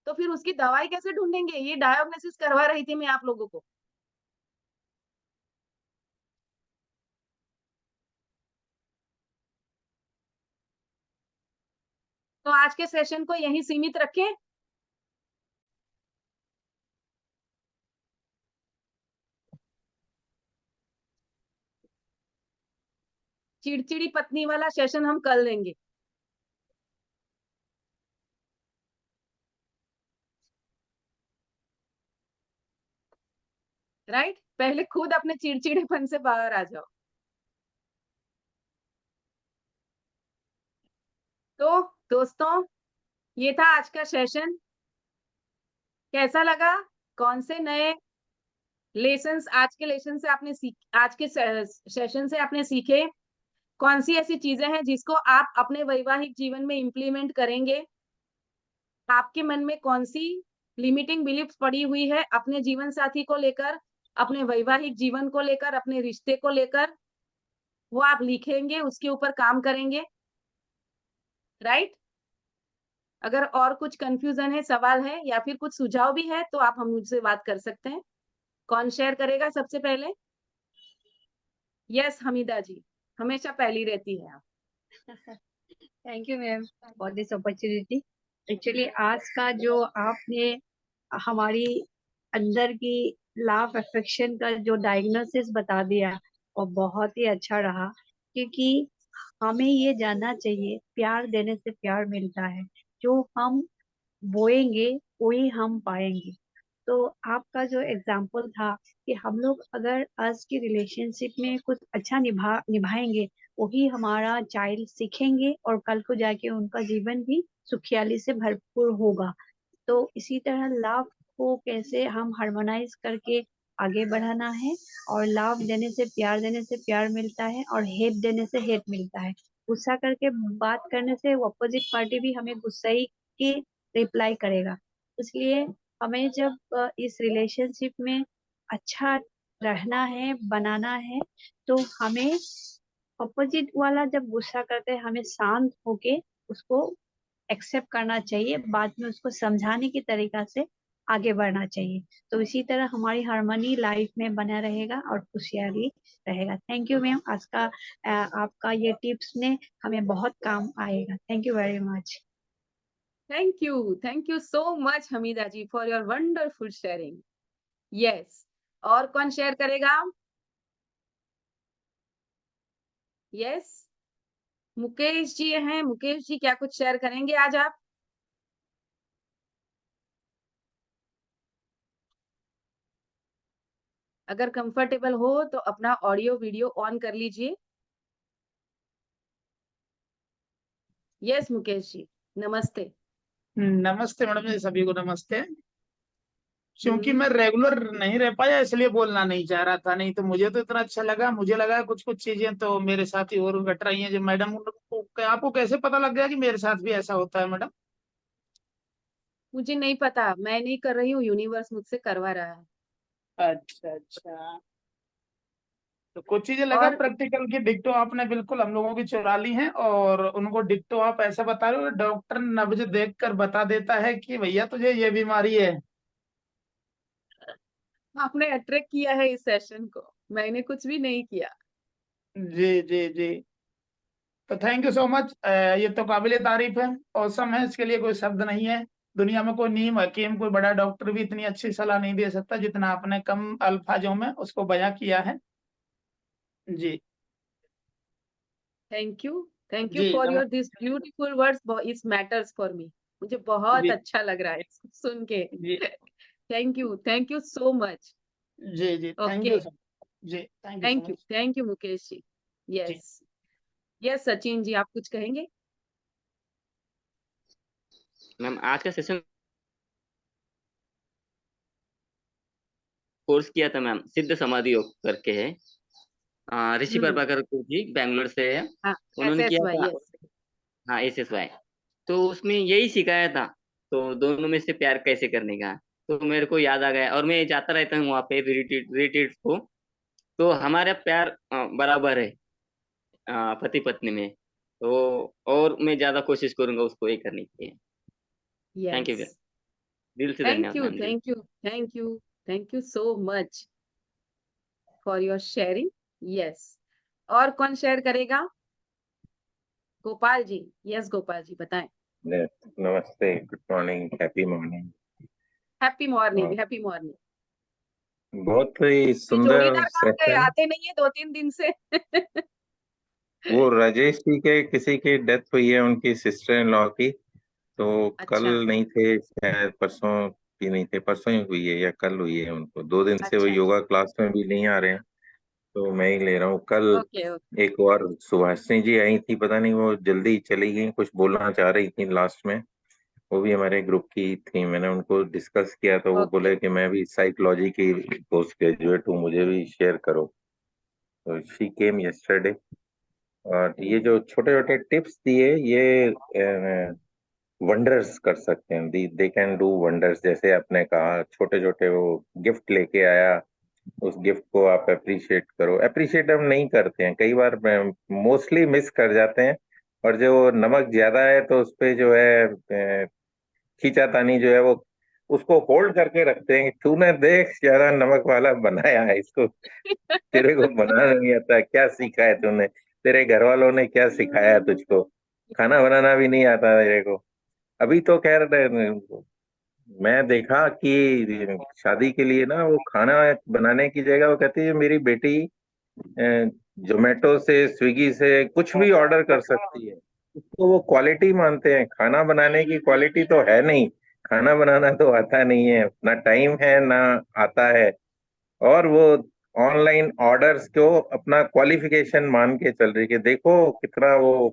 तो फिर उसकी दवाई कैसे ढूँढेंगे? ये डायग्नोसिस करवा रही थी मैं आप लोगों को। तो आज के सेशन को यहीं सीमित रखें। चिड़चिड़ी पत्नी वाला सेशन हम कल लेंगे, राइट? पहले खुद अपने चिड़चिड़ेपन से बाहर आ जाओ। तो दोस्तों, ये था आज का सेशन। कैसा लगा? कौन से नए लेसन्स आज के लेसन से आपने सीख आज के सेशन से आपने सीखे? कौन-सी ऐसी चीज़ें हैं जिसको आप अपने वैवाहिक जीवन में इम्प्लीमेंट करेंगे? आपके मन में कौन-सी लिमिटिंग बिलीफ्स पड़ी हुई है अपने जीवन साथी को लेकर, अपने वैवाहिक जीवन को लेकर, अपने रिश्ते को लेकर, वो आप लिखेंगे, उसके ऊपर काम करेंगे, राइट? अगर और कुछ कन्फ्यूज़न है, सवाल है या फिर कुछ सुझाव भी है, तो आप हम मुझसे बात कर सकते हैं। कौन शेयर करेगा सबसे पहले? यस, हमीदा जी, हमेशा पहली रहती हैं आप। Thank you ma'am for this opportunity. Actually आज का जो आपने हमारी अंदर की लव अफेक्शन का जो डायग्नोसिस बता दिया और बहुत ही अच्छा रहा, क्योंकि हमें ये जानना चाहिए प्यार देने से प्यार मिलता है। जो हम बोएंगे वही हम पाएंगे। तो आपका जो एग्जाम्पल था कि हम लोग अगर आज की रिलेशनशिप में कुछ अच्छा निभाएंगे, वही हमारा चाइल्ड सीखेंगे और कल को जाके उनका जीवन भी सुखियाली से भरपूर होगा। तो इसी तरह लव को कैसे हम हार्मोनाइज करके आगे बढ़ाना है, और लव देने से प्यार मिलता है और हेट देने से हेट मिलता है। गुस्सा करके बात करने से अपोजिट पार्टी भी हमें गुस्सा ही की रिप्लाई करेगा। इसलिए हमें जब इस रिलेशनशिप में अच्छा रहना है, बनाना है, तो हमें अपोजिट वाला जब गुस्सा करते हैं हमें शांत होके उसको एक्सेप्ट करना चाहिए, बाद में उसको समझाने की तरीका से आगे बढ़ना चाहिए। तो इसी तरह हमारी हार्मनी लाइफ में बना रहेगा और खुशहाली रहेगा। थैंक यू मैम, आज का आपका ये टिप्स ने हमें बहुत काम आएगा। Thank you very much. Thank you so much Hamida ji for your wonderful sharing. Yes, और कौन शेयर करेगा? यस, मुकेश जी हैं। मुकेश जी क्या कुछ शेयर करेंगे आज आप? अगर कंफर्टेबल हो तो अपना ऑडियो वीडियो ऑन कर लीजिए। यस मुकेश जी, नमस्ते। नमस्ते मैडम जी, सभी को नमस्ते। क्योंकि हम्म, मैं रेगुलर नहीं रह पाया इसलिए बोलना नहीं चाह रहा था, नहीं तो मुझे तो इतना अच्छा लगा। मुझे लगा कुछ कुछ चीजें तो मेरे साथ ही और घट रही हैं जो मैडम को। आपको कैसे पता लग गया कि मेरे साथ भी ऐसा होता है मैडम? मुझे नहीं पता, मैं नहीं कर रही हूँ, यूनिवर्स मुझसे करवा रहा है। अच्छा अच्छा। तो कुछ चीजें लगा और प्रैक्टिकल की डिक्टो आपने बिल्कुल हम लोगों की चुरा ली हैं, और उनको डिक्टो आप ऐसा बता रहे हो डॉक्टर नब्ज देख कर बता देता है कि भैया तुझे ये बीमारी है। आपने अट्रैक्ट किया है इस सेशन को, मैंने कुछ भी नहीं किया। जी जी जी। तो थैंक यू सो मच। ये तो काबिले तारीफ है, औसम है, इसके लिए कोई शब्द नहीं है। दुनिया में कोई नीम हकीम, कोई बड़ा डॉक्टर भी इतनी अच्छी सलाह नहीं दे सकता जितना आपने कम अल्फाजों में उसको बयां किया है। जी thank you ji for your this beautiful words, it matters for me. मुझे बहुत जी अच्छा लग रहा है इसको सुन के। जी थैंक यू सो मच। जी जी thank okay, you so much. जी thank you so much. Thank you Mukesh ji. जी यस, यस सचिन जी, आप कुछ कहेंगे? मैम आज का सेशन कोर्स किया था मैम, सिद्ध समाधि योग करके है। ऋषि हम्म, प्रभाकर जी बैंगलोर से है। हाँ, उन्होंने किया SSY, था। यस। हाँ SSY। तो उसमें यही सिखाया था। तो दोनों में से प्यार कैसे करने का, तो मेरे को याद आ गया, और मैं जाता रहता हूँ वहाँ पे रिट्रीट रिट्रीट को। तो हमारा प्यार बराबर है पति पत्नी में। तो और मैं ज्यादा कोशिश करूंगा उसको ये करने की। थैंक यू, यस, दिल से धन्यवाद मैम, दिल। Thank you, thank you so much for your sharing. Yes, और कौन शेयर करेगा? गोपाल जी। यस गोपाल जी, बताएं। नमस्ते, good morning, happy morning. Happy morning, happy morning. बहुत ही ये सुंदर जोड़ीदार कहाँ गए? सेशन। आते नहीं है 2-3 दिन से। वो राजेश जी के किसी की डेथ हुई है, उनकी सिस्टर इन लॉ की। तो कल अच्छा, नहीं थे, शायद परसों भी नहीं थे, परसों ही हुई है या कल हुई है उनको। 2 दिन से वो अच्छा, योगा क्लास में भी नहीं आ रहे हैं, तो मैं ही ले रहा हूँ कल। ओके, ओके, एक और सुभाषिनी जी आई थी, पता नहीं वो जल्दी चली गई, कुछ बोलना चाह रही थी लास्ट में। वो भी हमारे ग्रुप की थी, मैंने उनको डिस्कस किया तो वो ओके, बोले कि मैं भी साइकोलॉजी की पोस्ट ग्रेजुएट हूँ, मुझे भी शेयर करो। तो शी केम यस्टरडे। और ये जो छोटे छोटे टिप्स दिए, ये वंडर्स कर सकते हैं। They can do wonders. जैसे आपने कहा, छोटे छोटे वो गिफ्ट लेके आया, उस गिफ्ट को आप अप्रिशिएट करो। अप्रिशिएट हम नहीं करते हैं, कई बार मोस्टली मिस कर जाते हैं। और जो नमक ज्यादा है तो उस पे जो है खींचातानी जो है वो उसको होल्ड करके रखते हैं कि तूने देख ज्यादा नमक वाला बनाया है इसको, तेरे को बनाना नहीं आता, क्या सीखा है तूने, तेरे घर वालों ने क्या सिखाया है तुझको, खाना बनाना भी नहीं आता तेरे को। अभी तो खैर मैं देखा कि शादी के लिए ना वो खाना बनाने की जगह वो कहती है मेरी बेटी जोमेटो से, स्विगी से कुछ भी ऑर्डर कर सकती है। उसको वो क्वालिटी मानते हैं, खाना बनाने की क्वालिटी तो है नहीं। खाना बनाना तो आता नहीं है, ना टाइम है ना आता है। और वो ऑनलाइन ऑर्डर्स को अपना क्वालिफिकेशन मान के चल रही है कि देखो कितना वो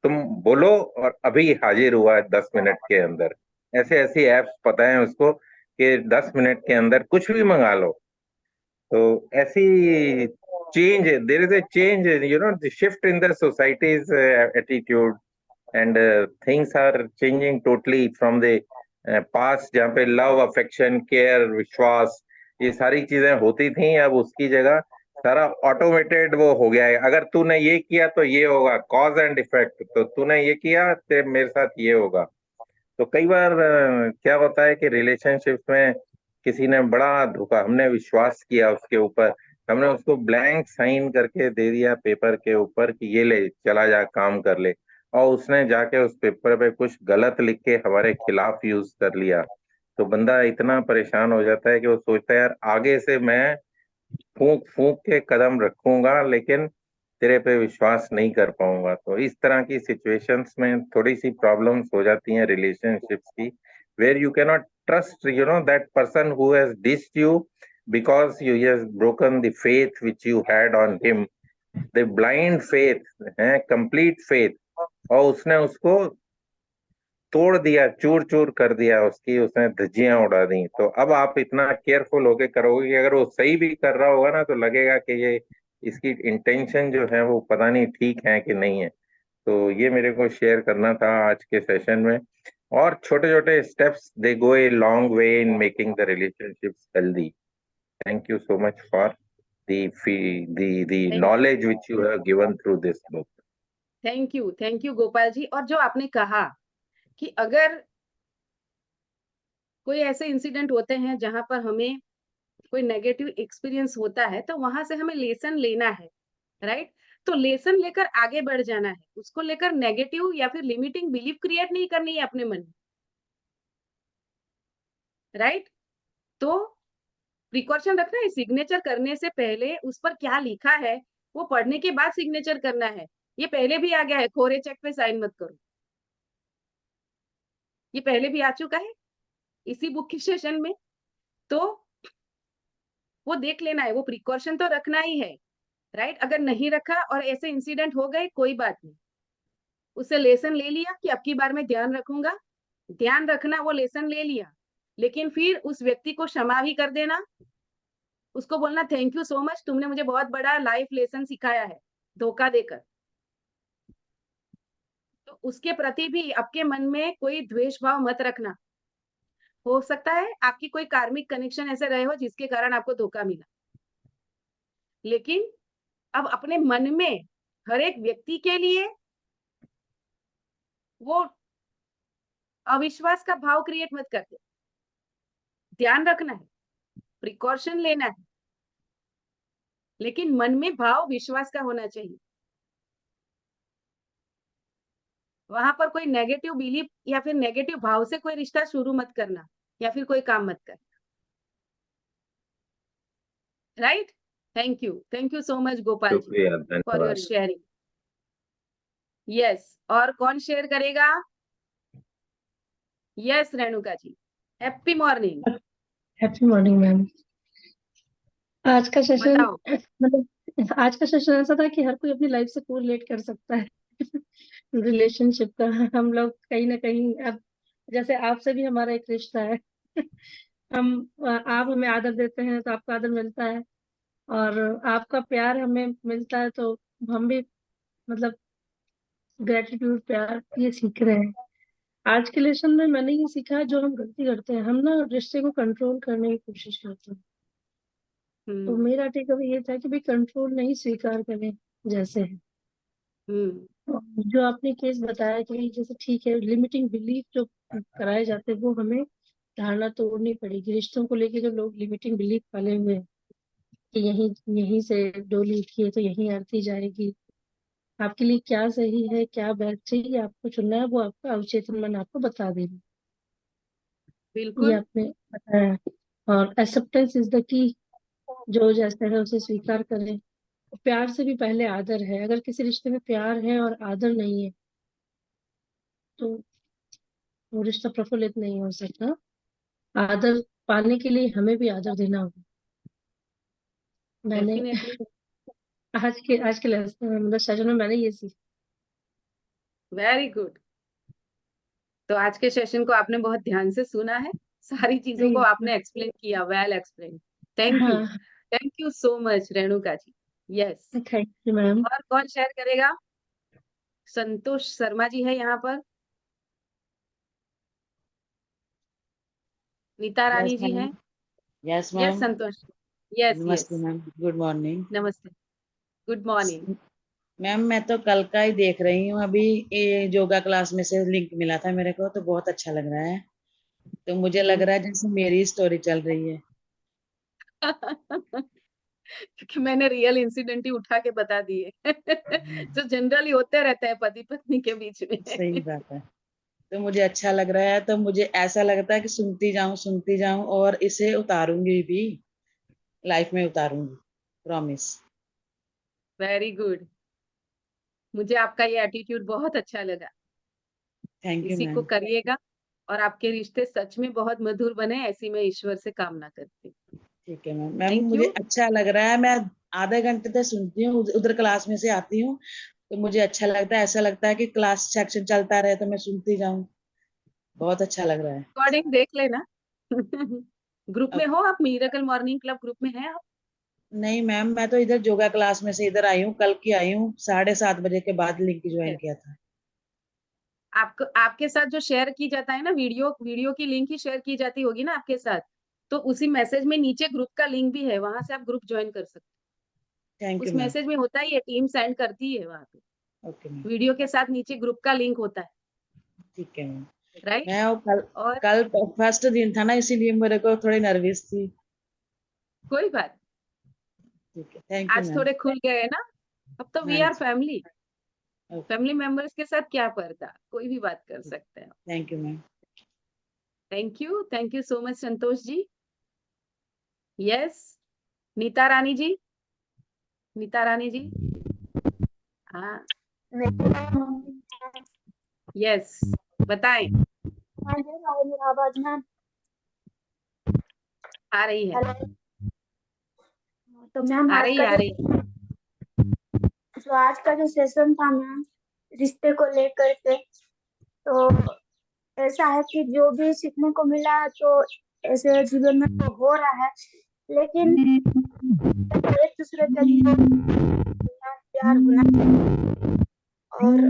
तुम बोलो और अभी हाजिर हुआ है 10 मिनट के अंदर। ऐसे ऐसी एप्स पता है उसको कि 10 मिनट के अंदर कुछ भी मंगा लो। तो ऐसी change, there is a change, the shift in the society's attitude and things are changing totally from the past, जहाँ पे लव, अफेक्शन, केयर, विश्वास, ये सारी चीजें होती थी, अब उसकी जगह सारा ऑटोमेटेड वो हो गया है। अगर तूने ये किया तो ये होगा, कॉज एंड इफेक्ट, तो तूने ये किया तो मेरे साथ ये होगा। तो कई बार क्या होता है कि रिलेशनशिप में किसी ने बड़ा धोखा, हमने विश्वास किया उसके ऊपर, हमने उसको ब्लैंक साइन करके दे दिया पेपर के ऊपर कि ये ले चला जा काम कर ले, और उसने जाके उस पेपर पे कुछ गलत लिख के हमारे खिलाफ यूज कर लिया। तो बंदा इतना परेशान हो जाता है कि वो सोचता है यार आगे से मैं फूंक फूंक के कदम रखूंगा लेकिन तेरे पे विश्वास नहीं कर पाऊंगा। तो इस तरह की सिचुएशंस में थोड़ी सी प्रॉब्लम्स हो जाती हैं रिलेशनशिप्स की, where you cannot trust that person who has dissed you because you has broken the faith which you had on him, the blind faith है, कंप्लीट फेथ, और उसने उसको तोड़ दिया, चूर चूर कर दिया, उसकी उसने धज्जियां उड़ा दी। तो अब आप इतना केयरफुल होके करोगे कि अगर वो सही भी कर रहा होगा ना तो लगेगा कि ये इसकी इंटेंशन जो है वो पता नहीं ठीक है कि नहीं है। तो ये मेरे को शेयर करना था आज के सेशन में। और छोटे छोटे steps they go a long way in making the relationships healthy. Thank you so much for the knowledge which you have given through this book. Thank you Gopal ji. और जो आपने कहा कि अगर कोई ऐसे इंसिडेंट होते हैं जहां पर हमें कोई नेगेटिव एक्सपीरियंस होता है तो वहां से हमें लेसन लेना है, राइट? तो लेसन लेकर आगे बढ़ जाना है, उसको लेकर नेगेटिव या फिर लिमिटिंग बिलीफ क्रिएट नहीं करनी है अपने मन में, राइट? तो प्रिकॉशन रखना है, सिग्नेचर करने से पहले उस पर क्या लिखा है वो पढ़ने के बाद सिग्नेचर करना है। ये पहले भी आ गया है, कोरे चेक पे साइन मत करो, ये पहले भी आ चुका है इसी बुक के सेशन में। तो वो देख लेना है, वो प्रिकॉशन तो रखना ही है, राइट? अगर नहीं रखा और ऐसे इंसिडेंट हो गए कोई बात नहीं, उससे लेसन ले लिया कि अब की बार मैं ध्यान रखूंगा, ध्यान रखना, वो लेसन ले लिया, लेकिन फिर उस व्यक्ति को क्षमा भी कर देना, उसको बोलना थैंक यू सो मच, तुमने मुझे बहुत बड़ा लाइफ लेसन सिखाया है धोखा देकर। तो उसके प्रति भी आपके मन में कोई द्वेष भाव मत रखना। हो सकता है आपकी कोई कार्मिक कनेक्शन ऐसे रहे हो जिसके कारण आपको धोखा मिला, लेकिन अब अपने मन में हर एक व्यक्ति के लिए वो अविश्वास का भाव क्रिएट मत करते। ध्यान रखना है, प्रिकॉशन लेना है, लेकिन मन में भाव विश्वास का होना चाहिए। वहां पर कोई नेगेटिव बिलीफ या फिर नेगेटिव भाव से कोई रिश्ता शुरू मत करना या फिर कोई काम मत करना, right? Thank you so much Gopal ji शुक्रिया, फॉर योर धन्यवाद। शेयरिंग। यस, और कौन शेयर करेगा? Yes, Renuka ji, happy morning. Happy morning ma'am. आज का सेशन बताओ। मतलब आज का सेशन ऐसा था कि हर कोई अपनी लाइफ से कोरिलेट कर सकता है रिलेशनशिप का। हम लोग कहीं ना कहीं अब जैसे आपसे भी हमारा एक रिश्ता है आप हमें आदर देते हैं तो आपको आदर मिलता है, और आपका प्यार हमें मिलता है तो हम भी मतलब ग्रेटिट्यूड, प्यार ये सीख रहे हैं। आज के लेसन में मैंने ये सीखा है, जो हम गलती करते हैं हम ना रिश्ते को कंट्रोल करने की कोशिश करते हैं। तो मेरा टेक अवे ये था कि भाई कंट्रोल नहीं, स्वीकार करें जैसे है। जो आपने केस बताया कि भाई जैसे ठीक है, लिमिटिंग बिलीफ जो कराए जाते हैं वो हमें धारणा तोड़नी पड़ेगी। रिश्तों को लेके जो लोग लिमिटिंग बिलीफ पाले हुए हैं कि यहीं यहीं से डोली उठी है तो यहीं आरती जाएगी, आपके लिए क्या सही है क्या बैठ चाहिए आपको चुनना है, वो आपका अवचेतन मन आपको बता देगा। ये बिल्कुल आपने बताया। और एक्सेप्टेंस इज द की, जो जैसा है उसे स्वीकार करें। प्यार से भी पहले आदर है। अगर किसी रिश्ते में प्यार है और आदर नहीं है तो वो रिश्ता प्रफुल्लित नहीं हो सकता। आदर पाने के लिए हमें भी आदर देना होगा। मैंने डेफिनेटली। आज के मतलब सेशन में मैंने ये सीखा। Very good. तो आज के सेशन को आपने बहुत ध्यान से सुना है, सारी चीजों को आपने एक्सप्लेन किया, वेल एक्सप्लेन। हाँ, thank you so much Renuka ji. Yes, thank you ma'am. और कौन शेयर करेगा? संतोष शर्मा जी है यहाँ पर, नीता रानी जी हैं। Yes yes ma'am. Santosh, yes नमस्ते यस, मैम, गुड मॉर्निंग। नमस्ते, गुड मॉर्निंग। मैम मैं तो कल का ही देख रही हूँ, अभी ये योगा क्लास में से लिंक मिला था मेरे को, तो बहुत अच्छा लग रहा है। तो मुझे लग रहा है जैसे मेरी स्टोरी चल रही है। क्योंकि मैंने रियल इंसिडेंट ही उठा के बता दिए जो जनरली होते रहते हैं पति पत्नी के बीच में। सही बात है। तो मुझे अच्छा लग रहा है, तो मुझे ऐसा लगता है कि सुनती जाऊं और इसे उतारूंगी भी, लाइफ में उतारूंगी, प्रॉमिस। वेरी गुड, मुझे आपका ये एटीट्यूड बहुत अच्छा लगा। थैंक यू इसी को मैम। करिएगा और आपके रिश्ते सच में बहुत मधुर बने, ऐसी मैं ईश्वर से कामना करती हूँ। ठीक है मैम। मैम थैंक मुझे यू। अच्छा लग रहा है, मैं आधे घंटे तक सुनती हूँ, उधर क्लास में से आती हूँ, तो मुझे अच्छा लगता है, ऐसा लगता है कि क्लास सेक्शन चलता रहे तो मैं सुनती जाऊं। बहुत अच्छा लग रहा है। रिकॉर्डिंग देख लेना ग्रुप में अब हो आप, मिरेकल मॉर्निंग क्लब ग्रुप में है आप? नहीं मैम, मैं तो इधर योगा क्लास में से इधर आई हूँ, कल की आई हूँ, 7:30 बजे के बाद लिंक ज्वाइन किया था। आपको आपके साथ जो शेयर की जाता है ना, वीडियो की लिंक ही शेयर की जाती होगी ना आपके साथ, तो उसी मैसेज में नीचे ग्रुप का लिंक भी है, वहां से आप ग्रुप ज्वाइन कर सकते हैं। थैंक यू उस मैम। मैसेज में होता ही है, टीम सेंड करती है वहां पे, ओके मैम। वीडियो के साथ नीचे ग्रुप का लिंक होता है, ठीक है मैम। राइट। मैं वो कल और कल फर्स्ट दिन था ना, इसीलिए मेरे को थोड़ी नर्वस थी। कोई बात, ठीक है, थैंक यू आज मैम। थोड़े खुल गए ना, अब तो वी हाँ R G. Family, okay. Family members के साथ क्या पर्दा, कोई भी बात कर सकते हैं। Thank you ma'am. Thank you so much Santosh ji. Yes, Neeta Rani ji, Neeta Rani ji, हाँ यस, बताएं। आवाज मैम आ रही है, तो मैम आ आज रही का है, आ रही है। जो आज का जो सेशन था मैम, रिश्ते को लेकर के, तो ऐसा है कि जो भी सीखने को मिला तो ऐसे जीवन में तो हो रहा है, लेकिन एक दूसरे के लिए प्यार होना और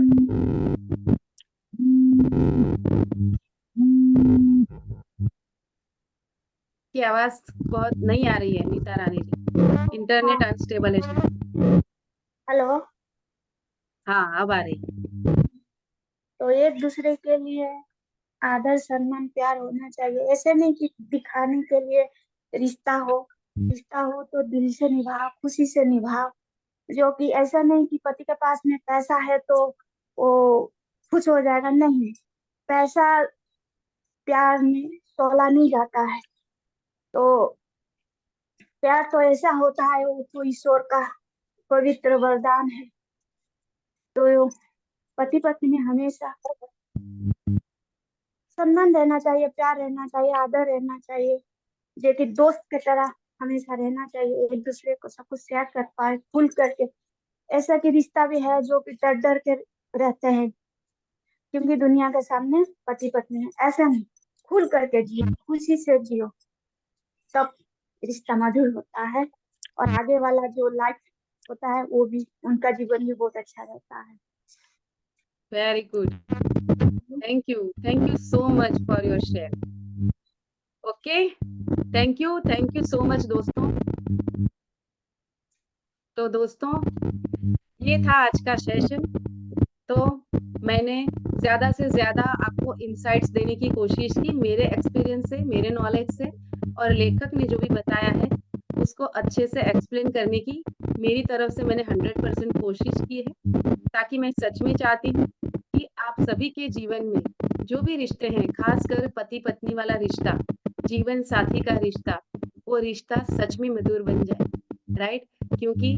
की आवाज बहुत नहीं आ रही है नीता रानी जी, इंटरनेट अनस्टेबल है शायद। हेलो, हाँ अब आ रही है। तो एक दूसरे के लिए आदर सम्मान प्यार होना चाहिए, ऐसे नहीं कि दिखाने के लिए रिश्ता हो तो दिल से निभाओ, खुशी से निभाओ। जो कि ऐसा नहीं कि पति के पास में पैसा है तो वो खुश हो जाएगा, नहीं। पैसा प्यार में तोला नहीं जाता है। तो प्यार तो ऐसा होता है, वो तो ईश्वर का पवित्र वरदान है। तो पति पत्नी में हमेशा सम्मान रहना चाहिए, प्यार रहना चाहिए, आदर रहना चाहिए, जो कि दोस्त की तरह हमेशा रहना चाहिए, एक दूसरे को सब कुछ शेयर कर पाए खुल करके। ऐसा कि रिश्ता भी है जो कि डर डर के रहते हैं, क्योंकि दुनिया के सामने पति पत्नी है। ऐसा नहीं, खुल करके जियो, खुशी से जियो, तब रिश्ता मधुर होता है, और आगे वाला जो लाइफ होता है वो भी, उनका जीवन भी बहुत अच्छा रहता है। Very good, thank you so much for your share. Okay, thank you so much दोस्तों। तो दोस्तों ये था आज का सेशन। तो मैंने ज्यादा से ज्यादा आपको इंसाइट्स देने की कोशिश की, मेरे एक्सपीरियंस से, मेरे नॉलेज से, और लेखक ने जो भी बताया है उसको अच्छे से एक्सप्लेन करने की मेरी तरफ से मैंने 100% कोशिश की है, ताकि मैं सच में चाहती हूँ कि आप सभी के जीवन में जो भी रिश्ते हैं, खासकर पति पत्नी वाला रिश्ता, जीवन साथी का रिश्ता, वो रिश्ता सच में मधुर बन जाए, राइट। क्योंकि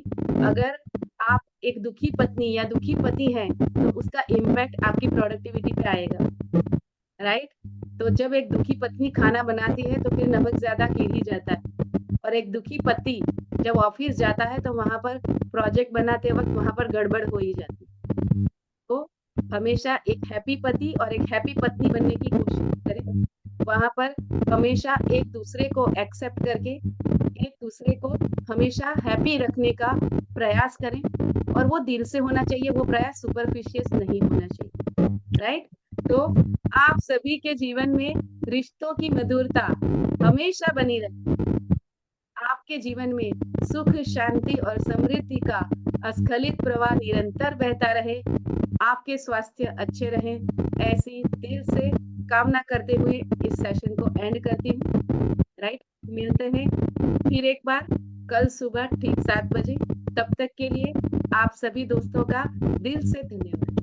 अगर आप एक दुखी पत्नी या दुखी पति हैं तो उसका इम्पैक्ट आपकी प्रोडक्टिविटी पे आएगा, राइट। तो जब एक दुखी पत्नी खाना बनाती है तो फिर नमक ज्यादा गिर ही जाता है, और एक दुखी पति जब ऑफिस जाता है तो वहां पर प्रोजेक्ट बनाते वक्त वहां पर गड़बड़ हो ही जाती है। तो हमेशा एक हैप्पी पति और एक हैप्पी पत्नी बनने की कोशिश करें, वहां पर हमेशा एक दूसरे को एक्सेप्ट करके एक दूसरे को हमेशा हैप्पी रखने का प्रयास करें, और वो दिल से होना चाहिए, वो प्रयास सुपरफिशियस नहीं होना चाहिए, राइट। तो आप सभी के जीवन में रिश्तों की मधुरता हमेशा बनी रहे, आपके जीवन में सुख, शांति और समृद्धि का अस्खलित प्रवाह निरंतर बहता रहे, आपके स्वास्थ्य अच्छे रहें, ऐसी दिल से कामना करते हुए इस सेशन को एंड करती हूँ, राइट। मिलते हैं फिर एक बार कल सुबह ठीक 7 बजे। तब तक के लिए आप सभी दोस्तों का दिल से धन्यवाद।